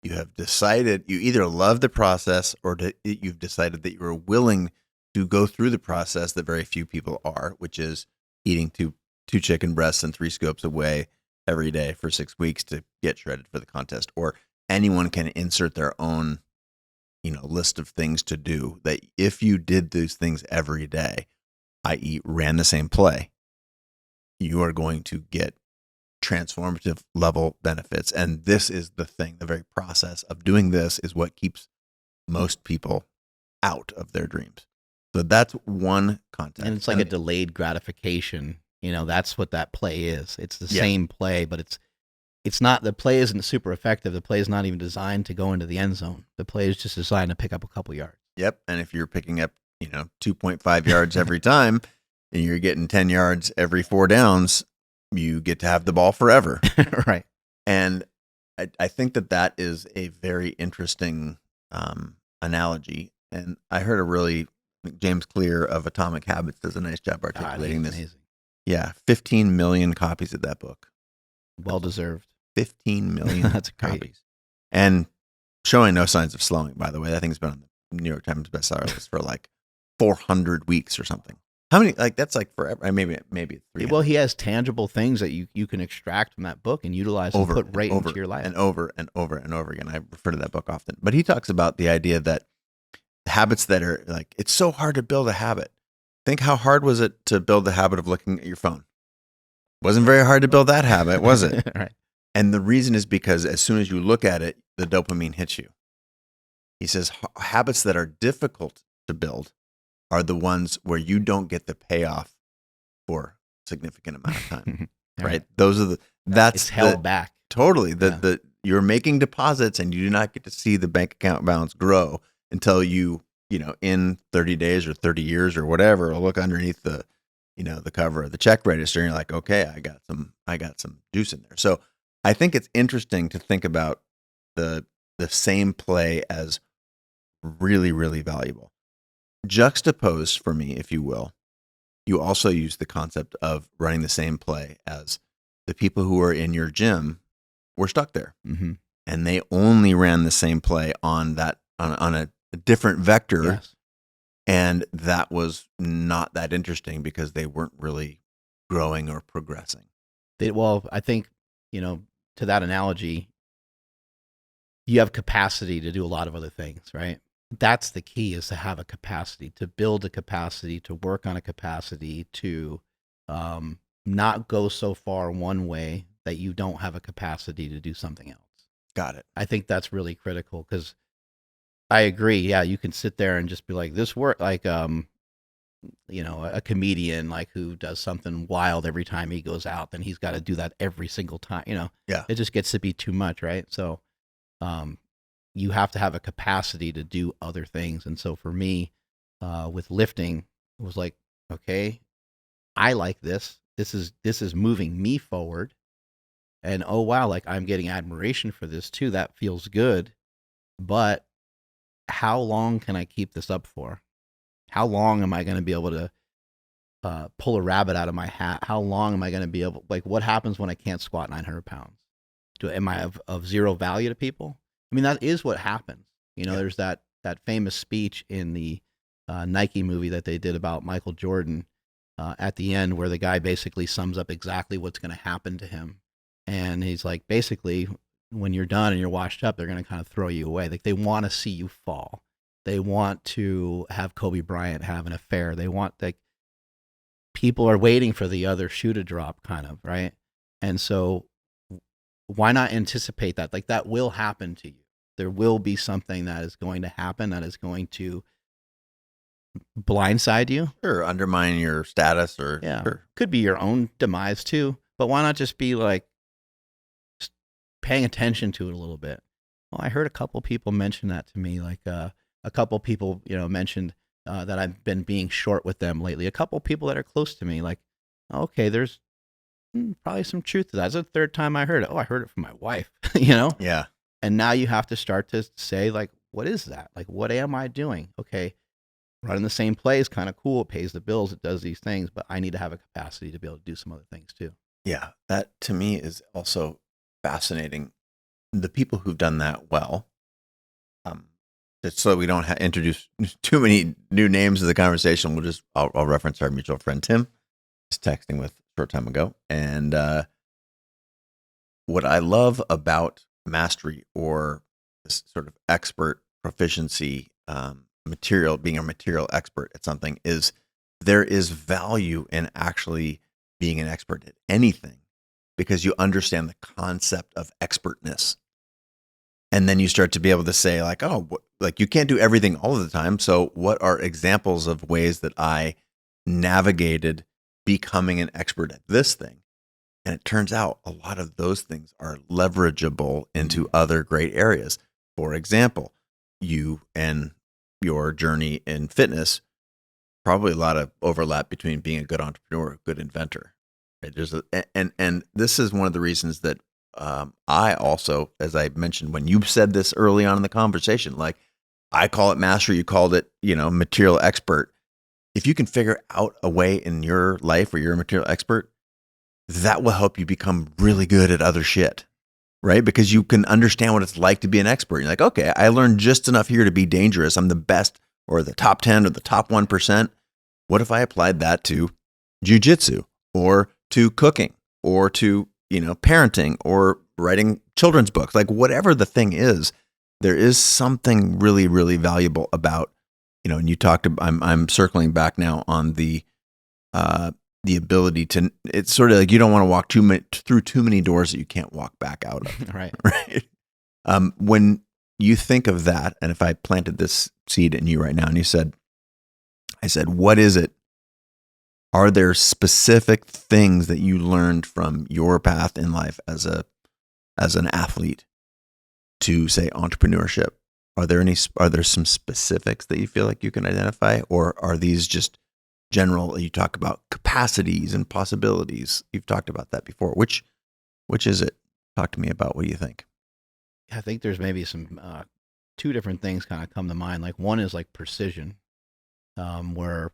You have decided, you either love the process or you've decided that you are willing to go through the process that very few people are, which is eating two chicken breasts and 3 scoops of whey every day for 6 weeks to get shredded for the contest. Or anyone can insert their own, list of things to do, that if you did those things every day, i.e. ran the same play, you are going to get transformative level benefits. And this is the thing, the very process of doing this is what keeps most people out of their dreams. So that's one context. And it's like a delayed gratification. That's what that play is. It's the same play, but it's not, the play isn't super effective. The play is not even designed to go into the end zone. The play is just designed to pick up a couple yards. Yep. And if you're picking up, 2.5 yards every time, and you're getting 10 yards every 4 downs, you get to have the ball forever. Right. And I think that is a very interesting analogy. And I heard James Clear of Atomic Habits does a nice job articulating this. Amazing. Yeah. 15 million copies of that book. Well deserved. 15 million That's copies. great. And showing no signs of slowing, by the way. That thing's been on the New York Times bestseller list for like 400 weeks or something. How many, that's like forever. Maybe 300. Well, he has tangible things that you can extract from that book and utilize and put right into your life. And over and over and over again. I refer to that book often. But he talks about the idea that habits that are like, it's so hard to build a habit. Think how hard was it to build the habit of looking at your phone? Wasn't very hard to build that habit, was it? Right. And the reason is because as soon as you look at it, the dopamine hits you. He says habits that are difficult to build are the ones where you don't get the payoff for a significant amount of time. Right? Those are that's held back. Totally. You're making deposits and you do not get to see the bank account balance grow until you in 30 days or 30 years or whatever, look underneath the cover of the check register and you're like, okay, I got some juice in there. So I think it's interesting to think about the same play as really, really valuable. Juxtaposed for me, if you will, you also use the concept of running the same play as the people who are in your gym were stuck there. Mm-hmm. And they only ran the same play on a different vector. Yes. And that was not that interesting because they weren't really growing or progressing. I think, to that analogy, you have capacity to do a lot of other things, right? That's the key, is to have a capacity, to build a capacity, to work on a capacity, to not go so far one way that you don't have a capacity to do something else. Got it. I think that's really critical, because I agree. Yeah, you can sit there and just be like, this work, like, a comedian like who does something wild every time he goes out, then he's got to do that every single time. Yeah. It just gets to be too much, right? So, you have to have a capacity to do other things. And so for me, with lifting, it was like, okay, I like this. This is moving me forward. And oh wow, like I'm getting admiration for this too. That feels good. But how long can I keep this up for? How long am I going to be able to pull a rabbit out of my hat? How long am I going to be able, like, what happens when I can't squat 900 pounds? Am I of zero value to people? I mean, that is what happens. There's that famous speech in the Nike movie that they did about Michael Jordan at the end, where the guy basically sums up exactly what's going to happen to him. And he's like, basically, when you're done and you're washed up, they're going to kind of throw you away. Like, they want to see you fall. They want to have Kobe Bryant have an affair. They want, like, people are waiting for the other shoe to drop, kind of, right? And so why not anticipate that? Like, that will happen to you. There will be something that is going to happen that is going to blindside you. Or undermine your status, or Could be your own demise too. But why not just be like paying attention to it a little bit? Well, I heard a couple people mention that to me. Like a couple people, mentioned that I've been being short with them lately. A couple people that are close to me, like, okay, there's probably some truth to that. That's the third time I heard it. Oh, I heard it from my wife. Yeah. And now you have to start to say, like, what is that? Like, what am I doing? Okay, running the same play is kind of cool. It pays the bills. It does these things, but I need to have a capacity to be able to do some other things too. Yeah, that to me is also fascinating. The people who've done that well, just so we don't introduce too many new names to the conversation, I'll reference our mutual friend Tim. Was texting with a short time ago, and what I love about mastery or this sort of expert proficiency, being a material expert at something, is there is value in actually being an expert at anything because you understand the concept of expertness. And then you start to be able to say like, oh, like you can't do everything all of the time. So what are examples of ways that I navigated becoming an expert at this thing? And it turns out a lot of those things are leverageable into other great areas. For example, you and your journey in fitness, probably a lot of overlap between being a good entrepreneur, a good inventor. Right? And this is one of the reasons that I also, as I mentioned, when you said this early on in the conversation, like I call it mastery, you called it, material expert. If you can figure out a way in your life where you're a material expert, that will help you become really good at other shit, right? Because you can understand what it's like to be an expert. You're like, okay, I learned just enough here to be dangerous. I'm the best or the top 10 or the top 1%. What if I applied that to jujitsu or to cooking or to, parenting or writing children's books? Like whatever the thing is, there is something really, really valuable about, and you talked about, I'm circling back now on the ability to, it's sort of like you don't want to walk through too many doors that you can't walk back out of. Right. Right. When you think of that, and if I planted this seed in you right now and I said, what is it? Are there specific things that you learned from your path in life as an athlete to say entrepreneurship? Are there some specifics that you feel like you can identify, or are these just general? You talk about capacities and possibilities. You've talked about that before. Which is it? Talk to me about what you think. I think there's maybe some two different things kind of come to mind. Like one is like precision, where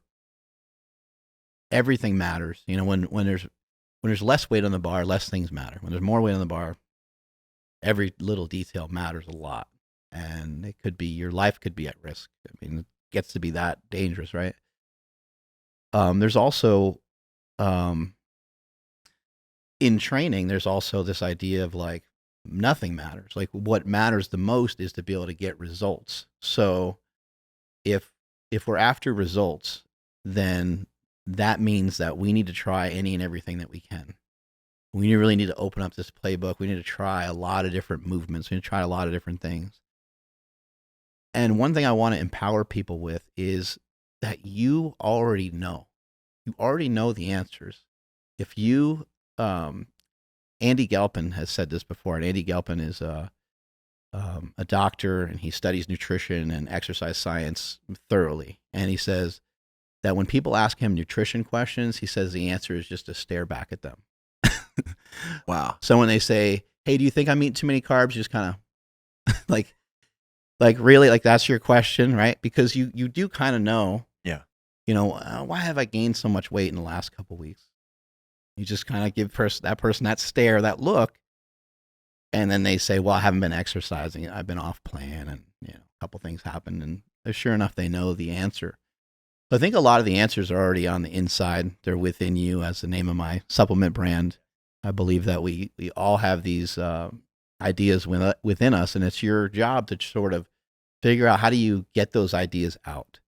everything matters. When there's less weight on the bar, less things matter. When there's more weight on the bar, every little detail matters a lot, and it could be your life could be at risk. I mean, it gets to be that dangerous, right? There's also in training, there's also this idea of like nothing matters. Like what matters the most is to be able to get results. So if we're after results, then that means that we need to try any and everything that we can. We really need to open up this playbook. We need to try a lot of different movements. We need to try a lot of different things. And one thing I want to empower people with is that you already know. You already know the answers. If you, Andy Galpin has said this before, and Andy Galpin is a doctor, and he studies nutrition and exercise science thoroughly. And he says that when people ask him nutrition questions, he says the answer is just to stare back at them. Wow. So when they say, hey, do you think I'm eating too many carbs? You just kind of like really, like that's your question, right? Because you do kind of know, why have I gained so much weight in the last couple of weeks? You just kind of give that person that stare, that look. And then they say, well, I haven't been exercising. I've been off plan, and a couple things happened. And sure enough, they know the answer. I think a lot of the answers are already on the inside. They're within you, as the name of my supplement brand. I believe that we all have these ideas within us, and it's your job to sort of figure out how do you get those ideas out.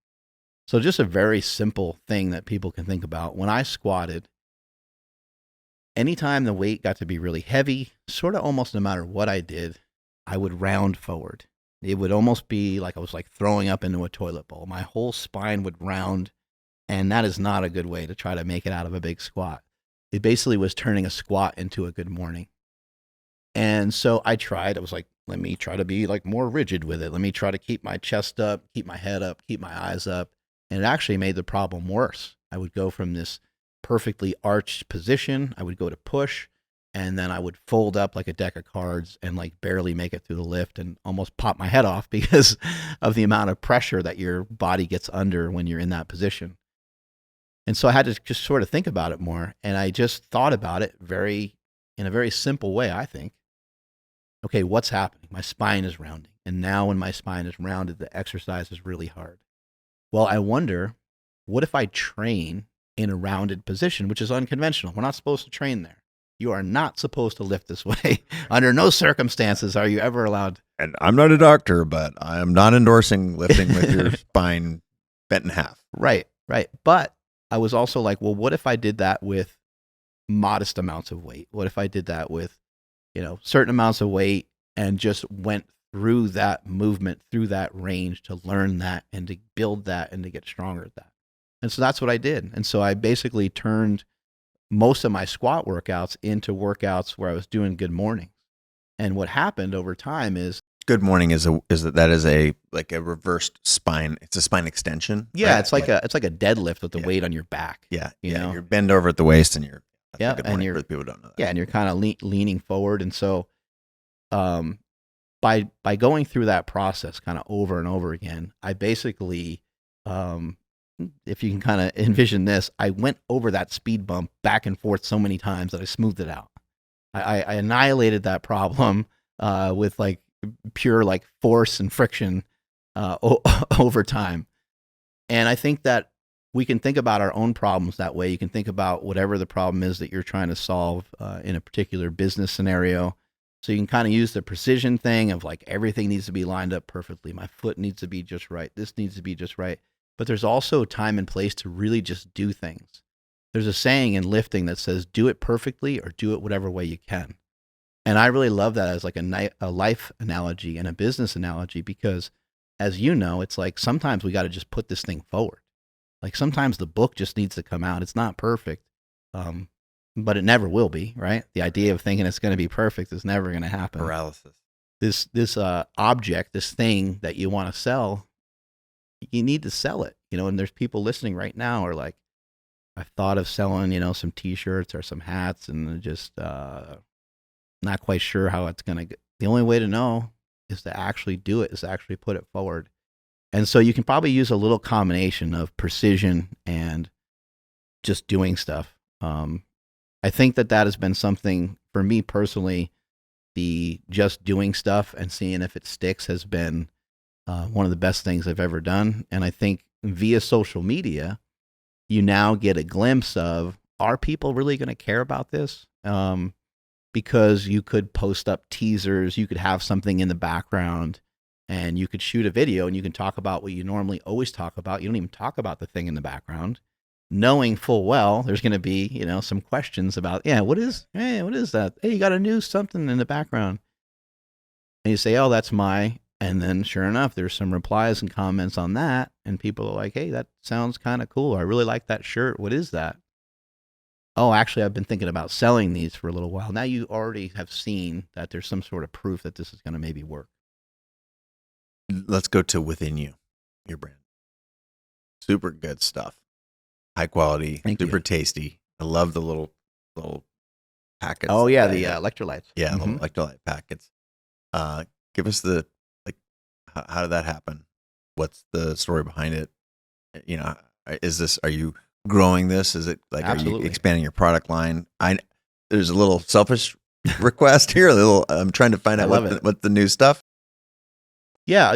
So just a very simple thing that people can think about. When I squatted, anytime the weight got to be really heavy, sort of almost no matter what I did, I would round forward. It would almost be like I was like throwing up into a toilet bowl. My whole spine would round, and that is not a good way to try to make it out of a big squat. It basically was turning a squat into a good morning. And so I tried. I was like, let me try to be like more rigid with it. Let me try to keep my chest up, keep my head up, keep my eyes up. And it actually made the problem worse. I would go from this perfectly arched position. I would go to push. and then I would fold up like a deck of cards and like barely make it through the lift and almost pop my head off because of the amount of pressure that your body gets under when you're in that position. And so I had to just sort of think about it more. And I just thought about it in a very simple way, I think. Okay, what's happening? My spine is rounding. And now when my spine is rounded, the exercise is really hard. Well, I wonder, what if I train in a rounded position, which is unconventional? We're not supposed to train there. You are not supposed to lift this way. Under no circumstances are you ever allowed. And I'm not a doctor, but I am not endorsing lifting with your spine bent in half. Right. But I was also like, well, what if I did that with modest amounts of weight? What if I did that with, certain amounts of weight and just went through that movement, through that range to learn that and to build that and to get stronger at that? And so that's what I did. And so I basically turned most of my squat workouts into workouts where I was doing good mornings. And what happened over time is good morning is a reversed spine. It's a spine extension. Yeah, right? it's like a deadlift with the weight on your back. Yeah, you know? You're bend over at the waist and you're good morning, for the people who don't know that. Yeah, and you're kind of leaning forward. And so, by going through that process kind of over and over again, I basically, if you can kind of envision this, I went over that speed bump back and forth so many times that I smoothed it out. I annihilated that problem with like pure like force and friction over time. And I think that we can think about our own problems that way. You can think about whatever the problem is that you're trying to solve in a particular business scenario. So you can kind of use the precision thing of like everything needs to be lined up perfectly. My foot needs to be just right. This needs to be just right. But there's also time and place to really just do things. There's a saying in lifting that says, do it perfectly or do it whatever way you can. And I really love that as like a life analogy and a business analogy, because as you know, it's like sometimes we got to just put this thing forward. Like sometimes the book just needs to come out. It's not perfect, but it never will be, right? The idea of thinking it's going to be perfect is never going to happen. Paralysis. This object, this thing that you want to sell, you need to sell it, and there's people listening right now are like, I've thought of selling, some t-shirts or some hats and just not quite sure how it's going to go. The only way to know is to actually do it, is to actually put it forward. And so you can probably use a little combination of precision and just doing stuff. I think that has been something for me personally, the just doing stuff and seeing if it sticks has been one of the best things I've ever done. And I think via social media, you now get a glimpse of, are people really going to care about this? Because you could post up teasers, you could have something in the background, and you could shoot a video and you can talk about what you normally always talk about. You don't even talk about the thing in the background, knowing full well there's going to be, some questions about, what is that? Hey, you got a new something in the background. And you say, oh, that's and then sure enough, there's some replies and comments on that. And people are like, hey, that sounds kind of cool. I really like that shirt. What is that? Oh, actually, I've been thinking about selling these for a little while. Now you already have seen that there's some sort of proof that this is going to maybe work. Let's go to within you, your brand. Super good stuff. High quality, super tasty. I love the little packets. Oh yeah, the electrolytes. Yeah, little electrolyte packets. Give us how did that happen? What's the story behind it? Are you growing this? Is it like, Absolutely. Are you expanding your product line? There's a little selfish request here. I'm trying to find out what the new stuff. Yeah,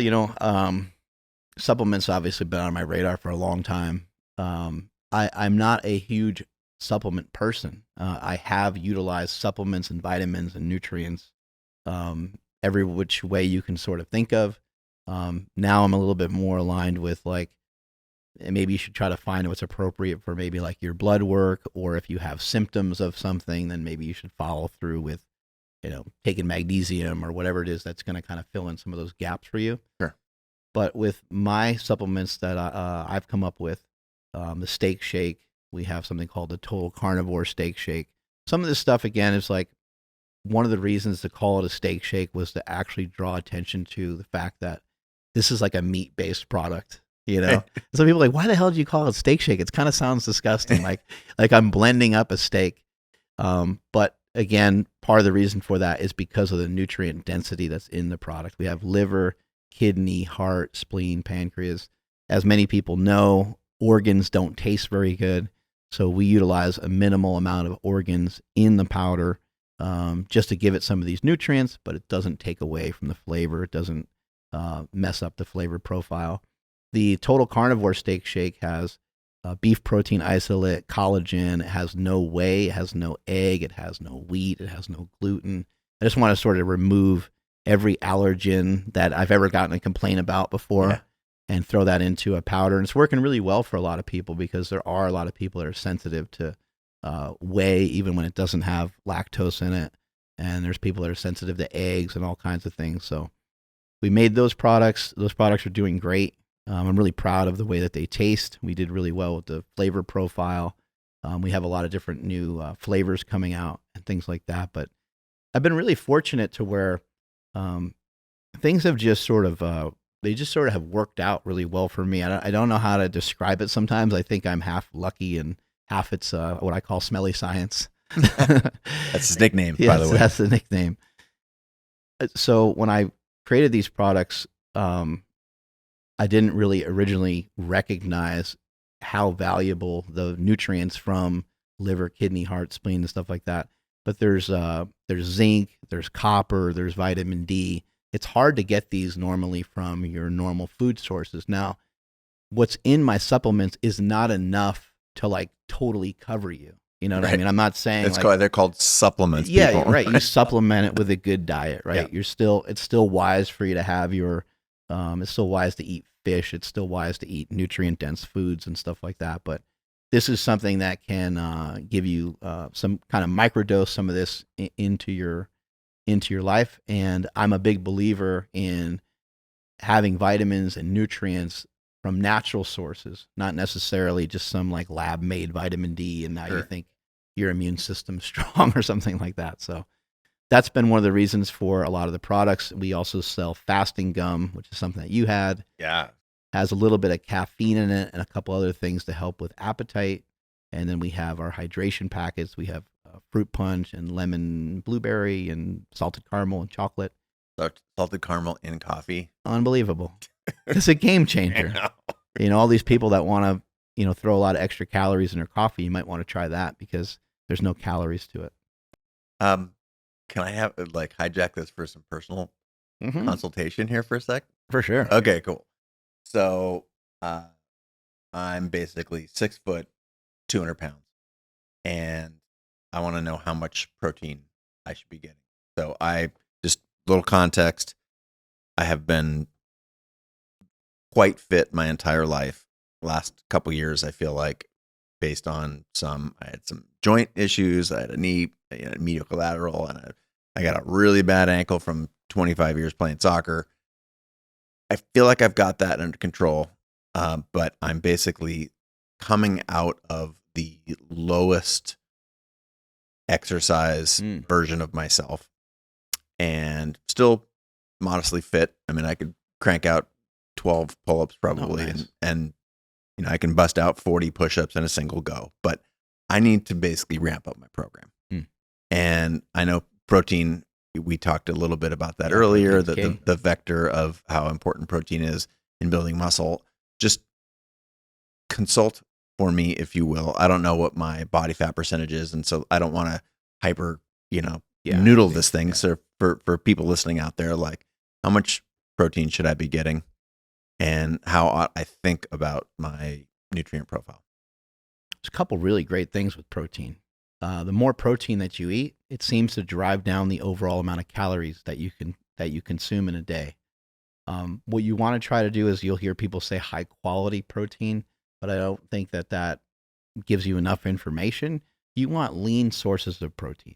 supplements obviously been on my radar for a long time. I'm not a huge supplement person. I have utilized supplements and vitamins and nutrients every which way you can sort of think of. Now I'm a little bit more aligned with like, maybe you should try to find what's appropriate for maybe like your blood work, or if you have symptoms of something, then maybe you should follow through with, taking magnesium or whatever it is that's going to kind of fill in some of those gaps for you. Sure. But with my supplements that I've come up with, the steak shake, we have something called the Total Carnivore Steak Shake. Some of this stuff, again, is like, one of the reasons to call it a steak shake was to actually draw attention to the fact that this is like a meat-based product. Some people are like, why the hell did you call it steak shake? It kind of sounds disgusting. like I'm blending up a steak. But again, part of the reason for that is because of the nutrient density that's in the product. We have liver, kidney, heart, spleen, pancreas. As many people know, organs don't taste very good. So we utilize a minimal amount of organs in the powder just to give it some of these nutrients, but it doesn't take away from the flavor. It doesn't mess up the flavor profile. The Total Carnivore Steak Shake has beef protein isolate, collagen. It has no whey, it has no egg, it has no wheat, it has no gluten. I just want to sort of remove every allergen that I've ever gotten a complaint about before and throw that into a powder. And it's working really well for a lot of people because there are a lot of people that are sensitive to whey, even when it doesn't have lactose in it. And there's people that are sensitive to eggs and all kinds of things. So we made those products. Those products are doing great. I'm really proud of the way that they taste. We did really well with the flavor profile. We have a lot of different new flavors coming out and things like that. But I've been really fortunate to where things have just sort of they just sort of have worked out really well for me. I don't know how to describe it. Sometimes I think I'm half lucky and half it's what I call smelly science. That's his nickname, Yes, by the way. That's the nickname. So when I created these products, I didn't really originally recognize how valuable the nutrients from liver, kidney, heart, spleen, and stuff like that. But there's zinc, there's copper, there's vitamin D. It's hard to get these normally from your normal food sources. Now, what's in my supplements is not enough to like totally cover you. You know what I mean? I'm not saying they're called supplements. Yeah, people. right. You supplement it with a good diet, right? Yeah. It's still wise for you to have your it's still wise to eat fish. It's still wise to eat nutrient dense foods and stuff like that. But this is something that can give you some kind of microdose some of this into your life. And I'm a big believer in having vitamins and nutrients from natural sources, not necessarily just some like lab made vitamin D. And now you think your immune system's strong or something like that. So that's been one of the reasons for a lot of the products. We also sell fasting gum, which is something that you had. Yeah. Has a little bit of caffeine in it and a couple other things to help with appetite. And then we have our hydration packets. We have fruit punch and lemon blueberry and salted caramel and chocolate. Salted caramel in coffee. Unbelievable. It's a game changer. You know, all these people that want to, throw a lot of extra calories in their coffee, you might want to try that because there's no calories to it. Can I have hijack this for some personal consultation here for a sec? For sure. Okay, cool. So I'm basically 6 foot, 200 pounds, and I want to know how much protein I should be getting. So just little context, I have been quite fit my entire life. Last couple years, I feel like, based on I had some joint issues. I had a knee, medial collateral, and I got a really bad ankle from 25 years playing soccer. I feel like I've got that under control, but I'm basically coming out of the lowest exercise version of myself and still modestly fit. I mean, I could crank out 12 pull-ups probably, nice. and I can bust out 40 push-ups in a single go, but I need to basically ramp up my program. And I know protein, we talked a little bit about that earlier, the vector of how important protein is in building muscle. Just consult for me, if you will. I don't know what my body fat percentage is, and so I don't want to hyper, noodle this thing. So for people listening out there, like, how much protein should I be getting, and how ought I think about my nutrient profile? There's a couple really great things with protein. The more protein that you eat, it seems to drive down the overall amount of calories that you consume in a day. What you want to try to do is, you'll hear people say high quality protein, but I don't think that gives you enough information. You want lean sources of protein.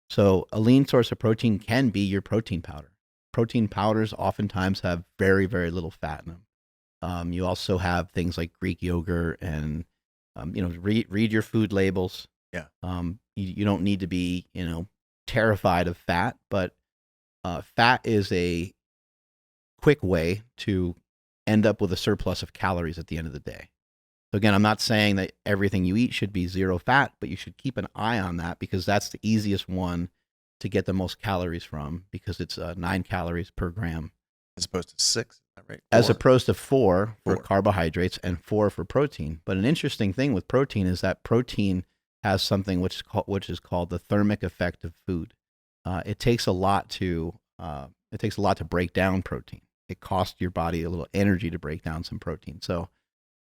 So a lean source of protein can be your protein powder. Protein powders oftentimes have very, very little fat in them. You also have things like Greek yogurt and, read your food labels. Yeah. You don't need to be, terrified of fat, but fat is a quick way to end up with a surplus of calories at the end of the day. So again, I'm not saying that everything you eat should be zero fat, but you should keep an eye on that because that's the easiest one to get the most calories from because it's 9 calories per gram. As opposed to 6, is that right? As 4. opposed to 4 for 4. carbohydrates and 4 for protein. But an interesting thing with protein is that protein has something which is called the thermic effect of food. It takes a lot to break down protein. It costs your body a little energy to break down some protein. So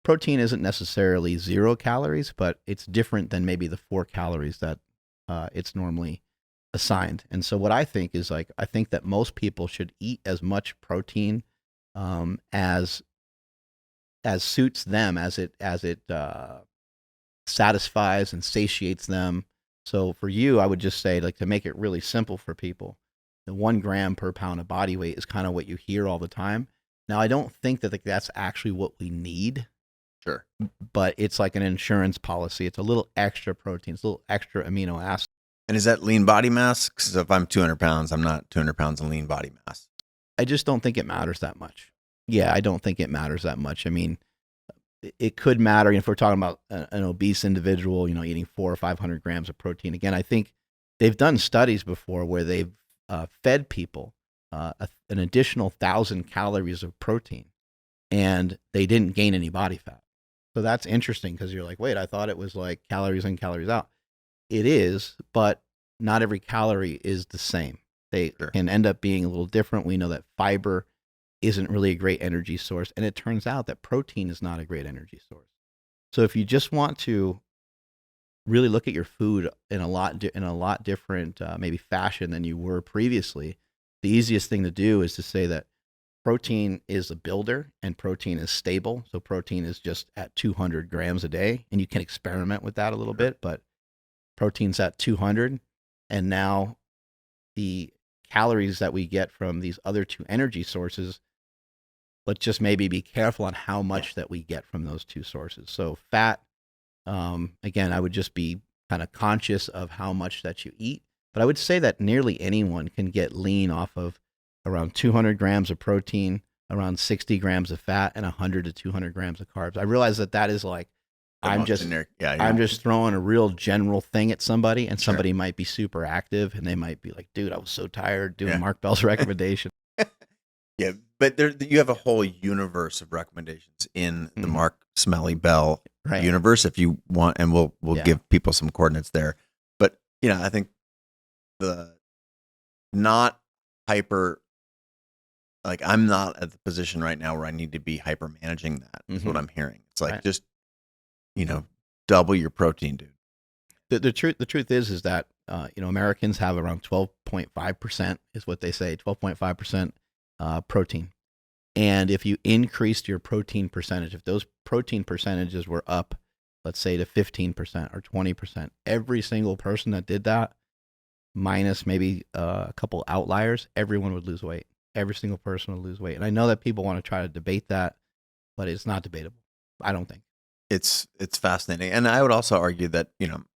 protein isn't necessarily 0 calories, but it's different than maybe the 4 calories that it's normally assigned. And so what I think is I think that most people should eat as much protein as suits them, as it satisfies and satiates them. So for you, I would just say to make it really simple for people, the 1 gram per pound of body weight is kind of what you hear all the time. Now, I don't think that that's actually what we need. Sure. But it's like an insurance policy. It's a little extra protein. It's a little extra amino acids. And is that lean body mass? Because if I'm 200 pounds, I'm not 200 pounds in lean body mass. I just don't think it matters that much. Yeah, I don't think it matters that much. I mean, it could matter if we're talking about an obese individual, eating 400 or 500 grams of protein. Again, I think they've done studies before where they've fed people an additional 1,000 calories of protein, and they didn't gain any body fat. So that's interesting because you're like, wait, I thought it was like calories in, calories out. It is, but not every calorie is the same. They can end up being a little different. We know that fiber isn't really a great energy source, and it turns out that protein is not a great energy source. So if you just want to really look at your food in a lot different maybe fashion than you were previously, the easiest thing to do is to say that protein is a builder and protein is stable. So protein is just at 200 grams a day, and you can experiment with that a little bit, but protein's at 200. And now the calories that we get from these other 2 energy sources, let's just maybe be careful on how much that we get from those 2 sources. So fat, again, I would just be kind of conscious of how much that you eat. But I would say that nearly anyone can get lean off of around 200 grams of protein, around 60 grams of fat, and 100 to 200 grams of carbs. I realize that is like, I'm just throwing a real general thing at somebody, and somebody might be super active, and they might be like, dude, I was so tired doing Mark Bell's recommendation. Yeah, but you have a whole universe of recommendations in the Mark Smelly Bell universe if you want, and we'll give people some coordinates there. But, I think the not hyper, like I'm not at the position right now where I need to be hyper managing that is what I'm hearing. It's like just, double your protein, dude. The truth is that, Americans have around 12.5% is what they say, 12.5% protein. And if you increased your protein percentage, if those protein percentages were up, let's say to 15% or 20%, every single person that did that, minus maybe a couple outliers, everyone would lose weight. Every single person would lose weight. And I know that people want to try to debate that, but it's not debatable. I don't think. It's fascinating. And I would also argue that,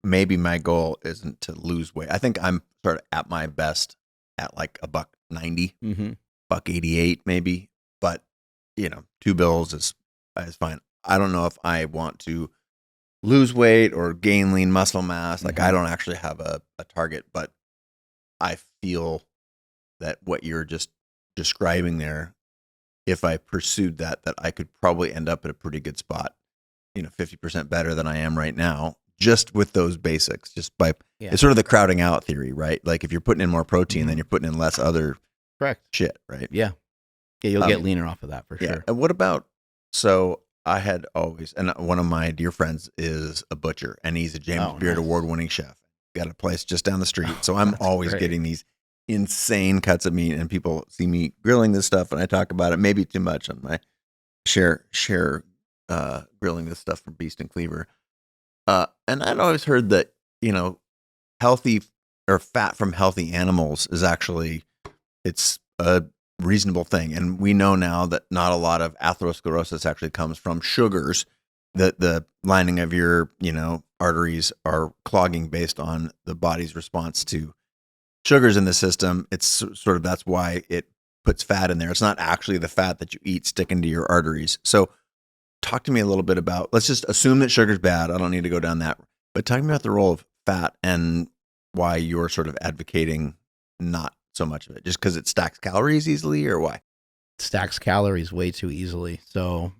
maybe my goal isn't to lose weight. I think I'm sort of at my best at like $190, $188 maybe. But, 2 bills is fine. I don't know if I want to lose weight or gain lean muscle mass. Like I don't actually have a target, but I feel that what you're just describing there, if I pursued that I could probably end up at a pretty good spot, 50% better than I am right now, just with those basics, just by, it's sort of the crowding out theory, right? Like if you're putting in more protein, then you're putting in less other shit, right? Yeah. Yeah, you'll get leaner off of that for sure. And what about, so I had always, and one of my dear friends is a butcher, and he's a James Beard award-winning chef. Got a place just down the street. So I'm always getting these insane cuts of meat, and people see me grilling this stuff, and I talk about it maybe too much on my share grilling this stuff from Beast and Cleaver. And I'd always heard that, healthy or fat from healthy animals is actually, it's a reasonable thing. And we know now that not a lot of atherosclerosis actually comes from sugars. The lining of your, arteries are clogging based on the body's response to sugars in the system. It's sort of, that's why it puts fat in there. It's not actually the fat that you eat sticking to your arteries. So talk to me a little bit about, let's just assume that sugar's bad. I don't need to go down that, but talk to me about the role of fat and why you're sort of advocating not so much of it, just because it stacks calories easily, or why? Stacks calories way too easily. So,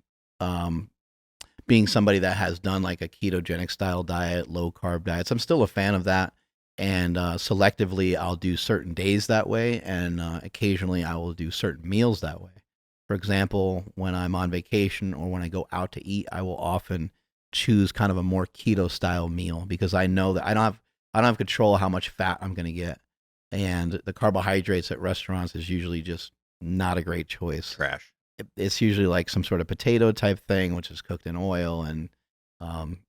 being somebody that has done like a ketogenic style diet, low carb diets, I'm still a fan of that. And selectively, I'll do certain days that way, and occasionally I will do certain meals that way. For example, when I'm on vacation or when I go out to eat, I will often choose kind of a more keto style meal because I know that I don't have control of how much fat I'm going to get, and the carbohydrates at restaurants is usually just not a great choice. Trash. It's usually like some sort of potato type thing, which is cooked in oil, and um,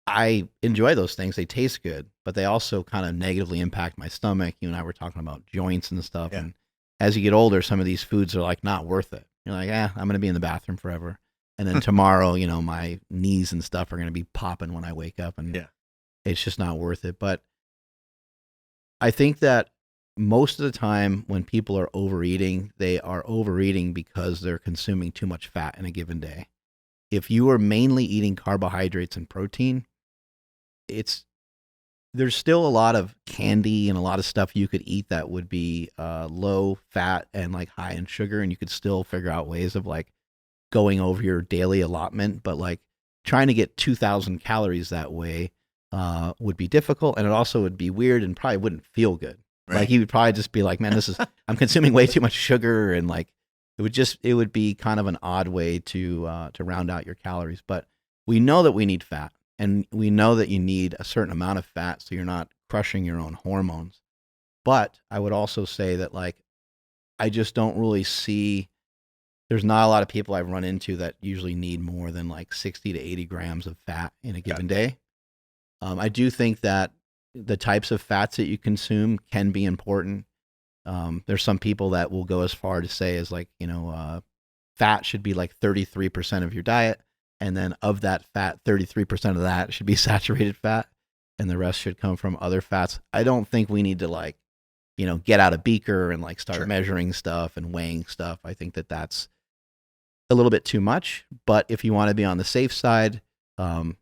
I enjoy those things. They taste good, but they also kind of negatively impact my stomach. You and I were talking about joints and stuff. Yeah. And as you get older, some of these foods are like not worth it. You're like, I'm going to be in the bathroom forever. And then tomorrow, my knees and stuff are going to be popping when I wake up. And Yeah. it's just not worth it. But I think that most of the time when people are overeating, they are overeating because they're consuming too much fat in a given day. If you are mainly eating carbohydrates and protein, there's still a lot of candy and a lot of stuff you could eat that would be low fat and like high in sugar, and you could still figure out ways of like going over your daily allotment. But like trying to get 2,000 calories that way would be difficult, and it also would be weird and probably wouldn't feel good. Right. Like you would probably just be like, man, I'm consuming way too much sugar, and like it would be kind of an odd way to round out your calories. But we know that we need fat. And we know that you need a certain amount of fat so you're not crushing your own hormones. But I would also say that, like, I just don't really see, there's not a lot of people I've run into that usually need more than like 60 to 80 grams of fat in a given day. I do think that the types of fats that you consume can be important. There's some people that will go as far to say as like, fat should be like 33% of your diet. And then of that fat, 33% of that should be saturated fat, and the rest should come from other fats. I don't think we need to like, get out a beaker and like start measuring stuff and weighing stuff. I think that that's a little bit too much. But if you want to be on the safe side, I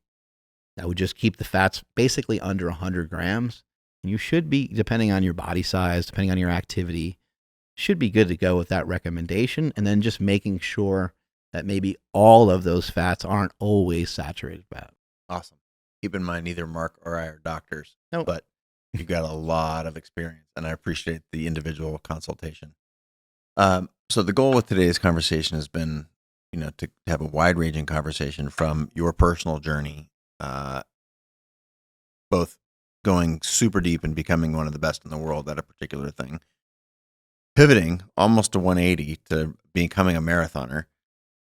would just keep the fats basically under 100 grams. And you should be, depending on your body size, depending on your activity, should be good to go with that recommendation. And then just making sure that maybe all of those fats aren't always saturated fat. Awesome. Keep in mind, neither Mark or I are doctors, Nope. but you've got a lot of experience, and I appreciate the individual consultation. So the goal with today's conversation has been, to have a wide-ranging conversation from your personal journey, both going super deep and becoming one of the best in the world at a particular thing, pivoting almost to 180 to becoming a marathoner.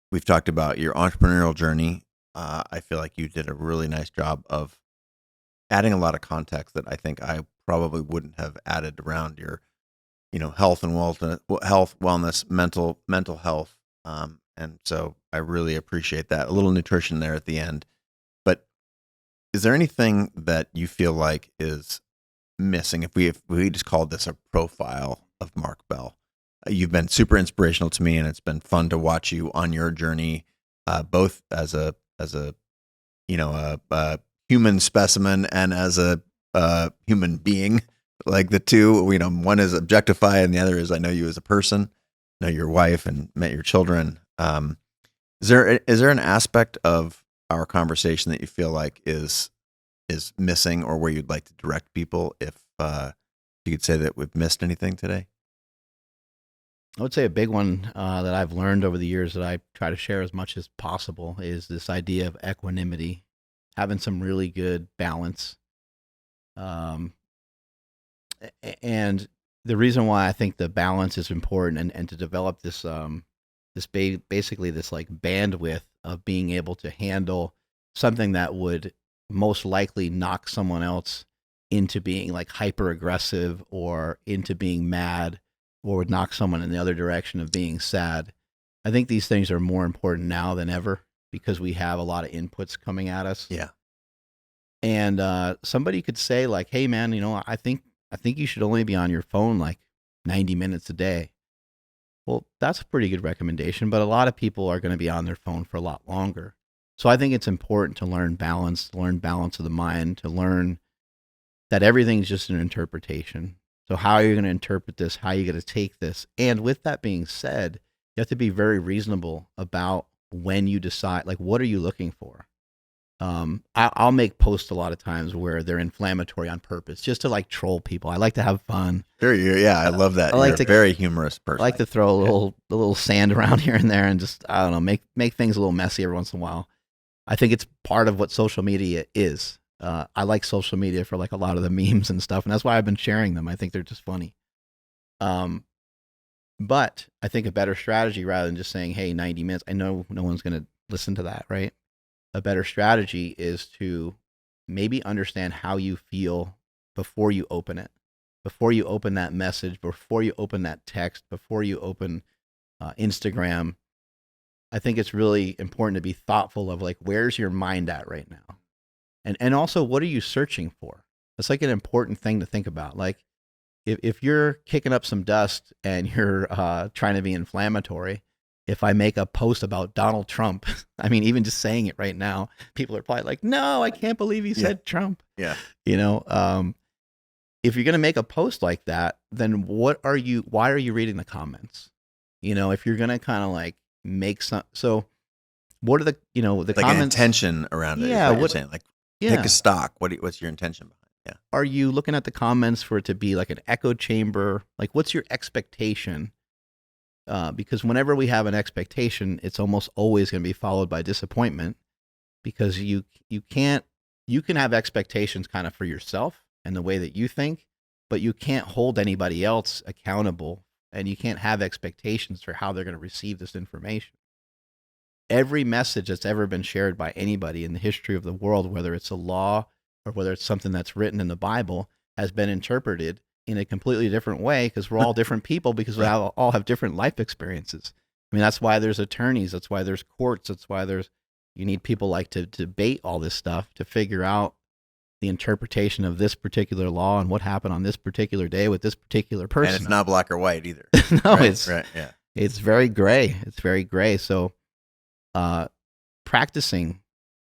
We've talked about your entrepreneurial journey. I feel like you did a really nice job of adding a lot of context that I think I probably wouldn't have added around your, health and wellness, mental health. And so I really appreciate that. A little nutrition there at the end. But is there anything that you feel like is missing? If we just called this a profile of Mark Bell. You've been super inspirational to me, and it's been fun to watch you on your journey, both as a human specimen and as a human being. Like the two, one is objectify, and the other is I know you as a person, know your wife, and met your children. Is there an aspect of our conversation that you feel like is missing, or where you'd like to direct people if you could say that we've missed anything today? I would say a big one that I've learned over the years that I try to share as much as possible is this idea of equanimity, having some really good balance. And the reason why I think the balance is important and to develop this basically this like bandwidth of being able to handle something that would most likely knock someone else into being like hyper aggressive or into being mad, or would knock someone in the other direction of being sad. I think these things are more important now than ever because we have a lot of inputs coming at us. Yeah. And somebody could say like, hey man, I think you should only be on your phone like 90 minutes a day. Well, that's a pretty good recommendation, but a lot of people are going to be on their phone for a lot longer. So I think it's important to learn balance of the mind, to learn that everything's just an interpretation. So how are you going to interpret this? How are you going to take this? And with that being said, you have to be very reasonable about when you decide, like, what are you looking for? I'll make posts a lot of times where they're inflammatory on purpose, just to like troll people. I like to have fun. Sure, yeah, I love that. You're a very humorous person. I like to throw a little sand around here and there, and just, I don't know, make things a little messy every once in a while. I think it's part of what social media is. I like social media for like a lot of the memes and stuff, and that's why I've been sharing them. I think they're just funny. But I think a better strategy, rather than just saying, hey, 90 minutes, I know no one's going to listen to that, right? A better strategy is to maybe understand how you feel before you open it, before you open that message, before you open that text, before you open Instagram. I think it's really important to be thoughtful of like, where's your mind at right now? And also, what are you searching for? That's like an important thing to think about. Like, if you're kicking up some dust and you're trying to be inflammatory, if I make a post about Donald Trump, I mean, even just saying it right now, people are probably like, no, I can't believe he said Trump. Yeah. You know, if you're going to make a post like that, then why are you reading the comments? You know, if you're going to kind of like make so what are the, the like comments? Like an intention around it. Yeah. What you're saying, like, take a stock. What's your intention behind it? Yeah. Are you looking at the comments for it to be like an echo chamber? Like, what's your expectation? Because whenever we have an expectation, it's almost always going to be followed by disappointment, because you can have expectations kind of for yourself and the way that you think, but you can't hold anybody else accountable, and you can't have expectations for how they're going to receive this information. Every message that's ever been shared by anybody in the history of the world, whether it's a law or whether it's something that's written in the Bible, has been interpreted in a completely different way, because we're all different people, because we all have different life experiences. I mean, that's why there's attorneys. That's why there's courts. That's why you need people like to debate all this stuff to figure out the interpretation of this particular law and what happened on this particular day with this particular person. And it's not black or white either. No, right, it's very gray. It's very gray. So practicing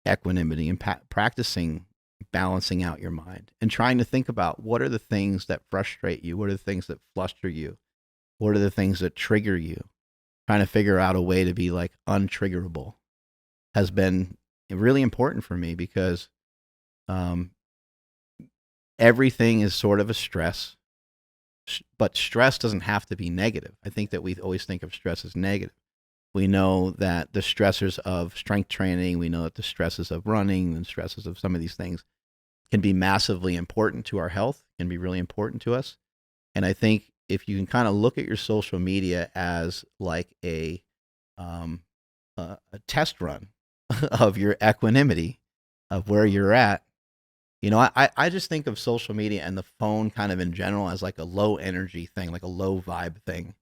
equanimity and practicing balancing out your mind and trying to think about, what are the things that frustrate you? What are the things that fluster you? What are the things that trigger you? Trying to figure out a way to be like untriggerable has been really important for me, because everything is sort of a stress, but stress doesn't have to be negative. I think that we always think of stress as negative. We know that the stressors of strength training, we know that the stresses of running and stresses of some of these things can be massively important to our health, can be really important to us. And I think if you can kind of look at your social media as like a test run of your equanimity, of where you're at, I just think of social media and the phone kind of in general as like a low energy thing, like a low vibe thing.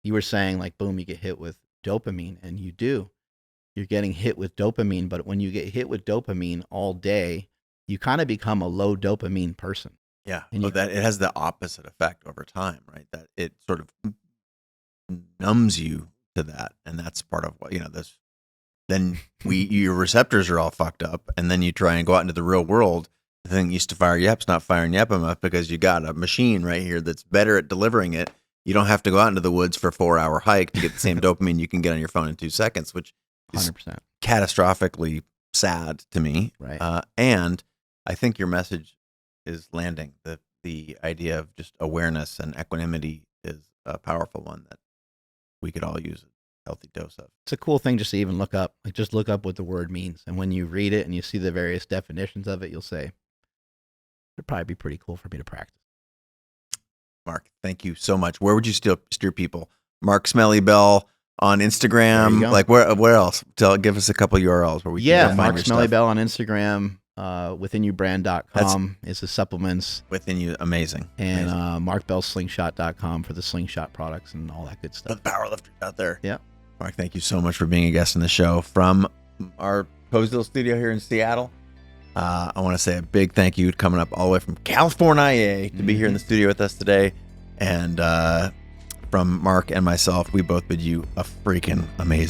You were saying like, boom, you get hit with dopamine, and you're getting hit with dopamine, but when you get hit with dopamine all day, you kind of become a low dopamine person. Yeah. And that it has the opposite effect over time, right? That it sort of numbs you to that. And that's part of what, then your receptors are all fucked up, and then you try and go out into the real world. The thing that used to fire you up's not firing you up enough, because you got a machine right here that's better at delivering it. You don't have to go out into the woods for a 4-hour hike to get the same dopamine you can get on your phone in 2 seconds, which is 100%. Catastrophically sad to me. Right. And I think your message is landing. The idea of just awareness and equanimity is a powerful one that we could all use a healthy dose of. It's a cool thing just to even look up. Like, just look up what the word means. And when you read it and you see the various definitions of it, you'll say, it'd probably be pretty cool for me to practice. Mark, thank you so much. Where would you steer people? Mark Smelly Bell on Instagram. Like where else? Give us a couple URLs where we can find Mark your Smelly stuff. Bell on Instagram. WithinYouBrand.com is the supplements. Within You, amazing. And MarkBellSlingshot.com for the slingshot products and all that good stuff. For the powerlifters out there. Yeah. Mark, thank you so much for being a guest on the show from our Coesdale studio here in Seattle. I want to say a big thank you coming up all the way from California to be here in the studio with us today. And from Mark and myself, we both bid you a freaking amazing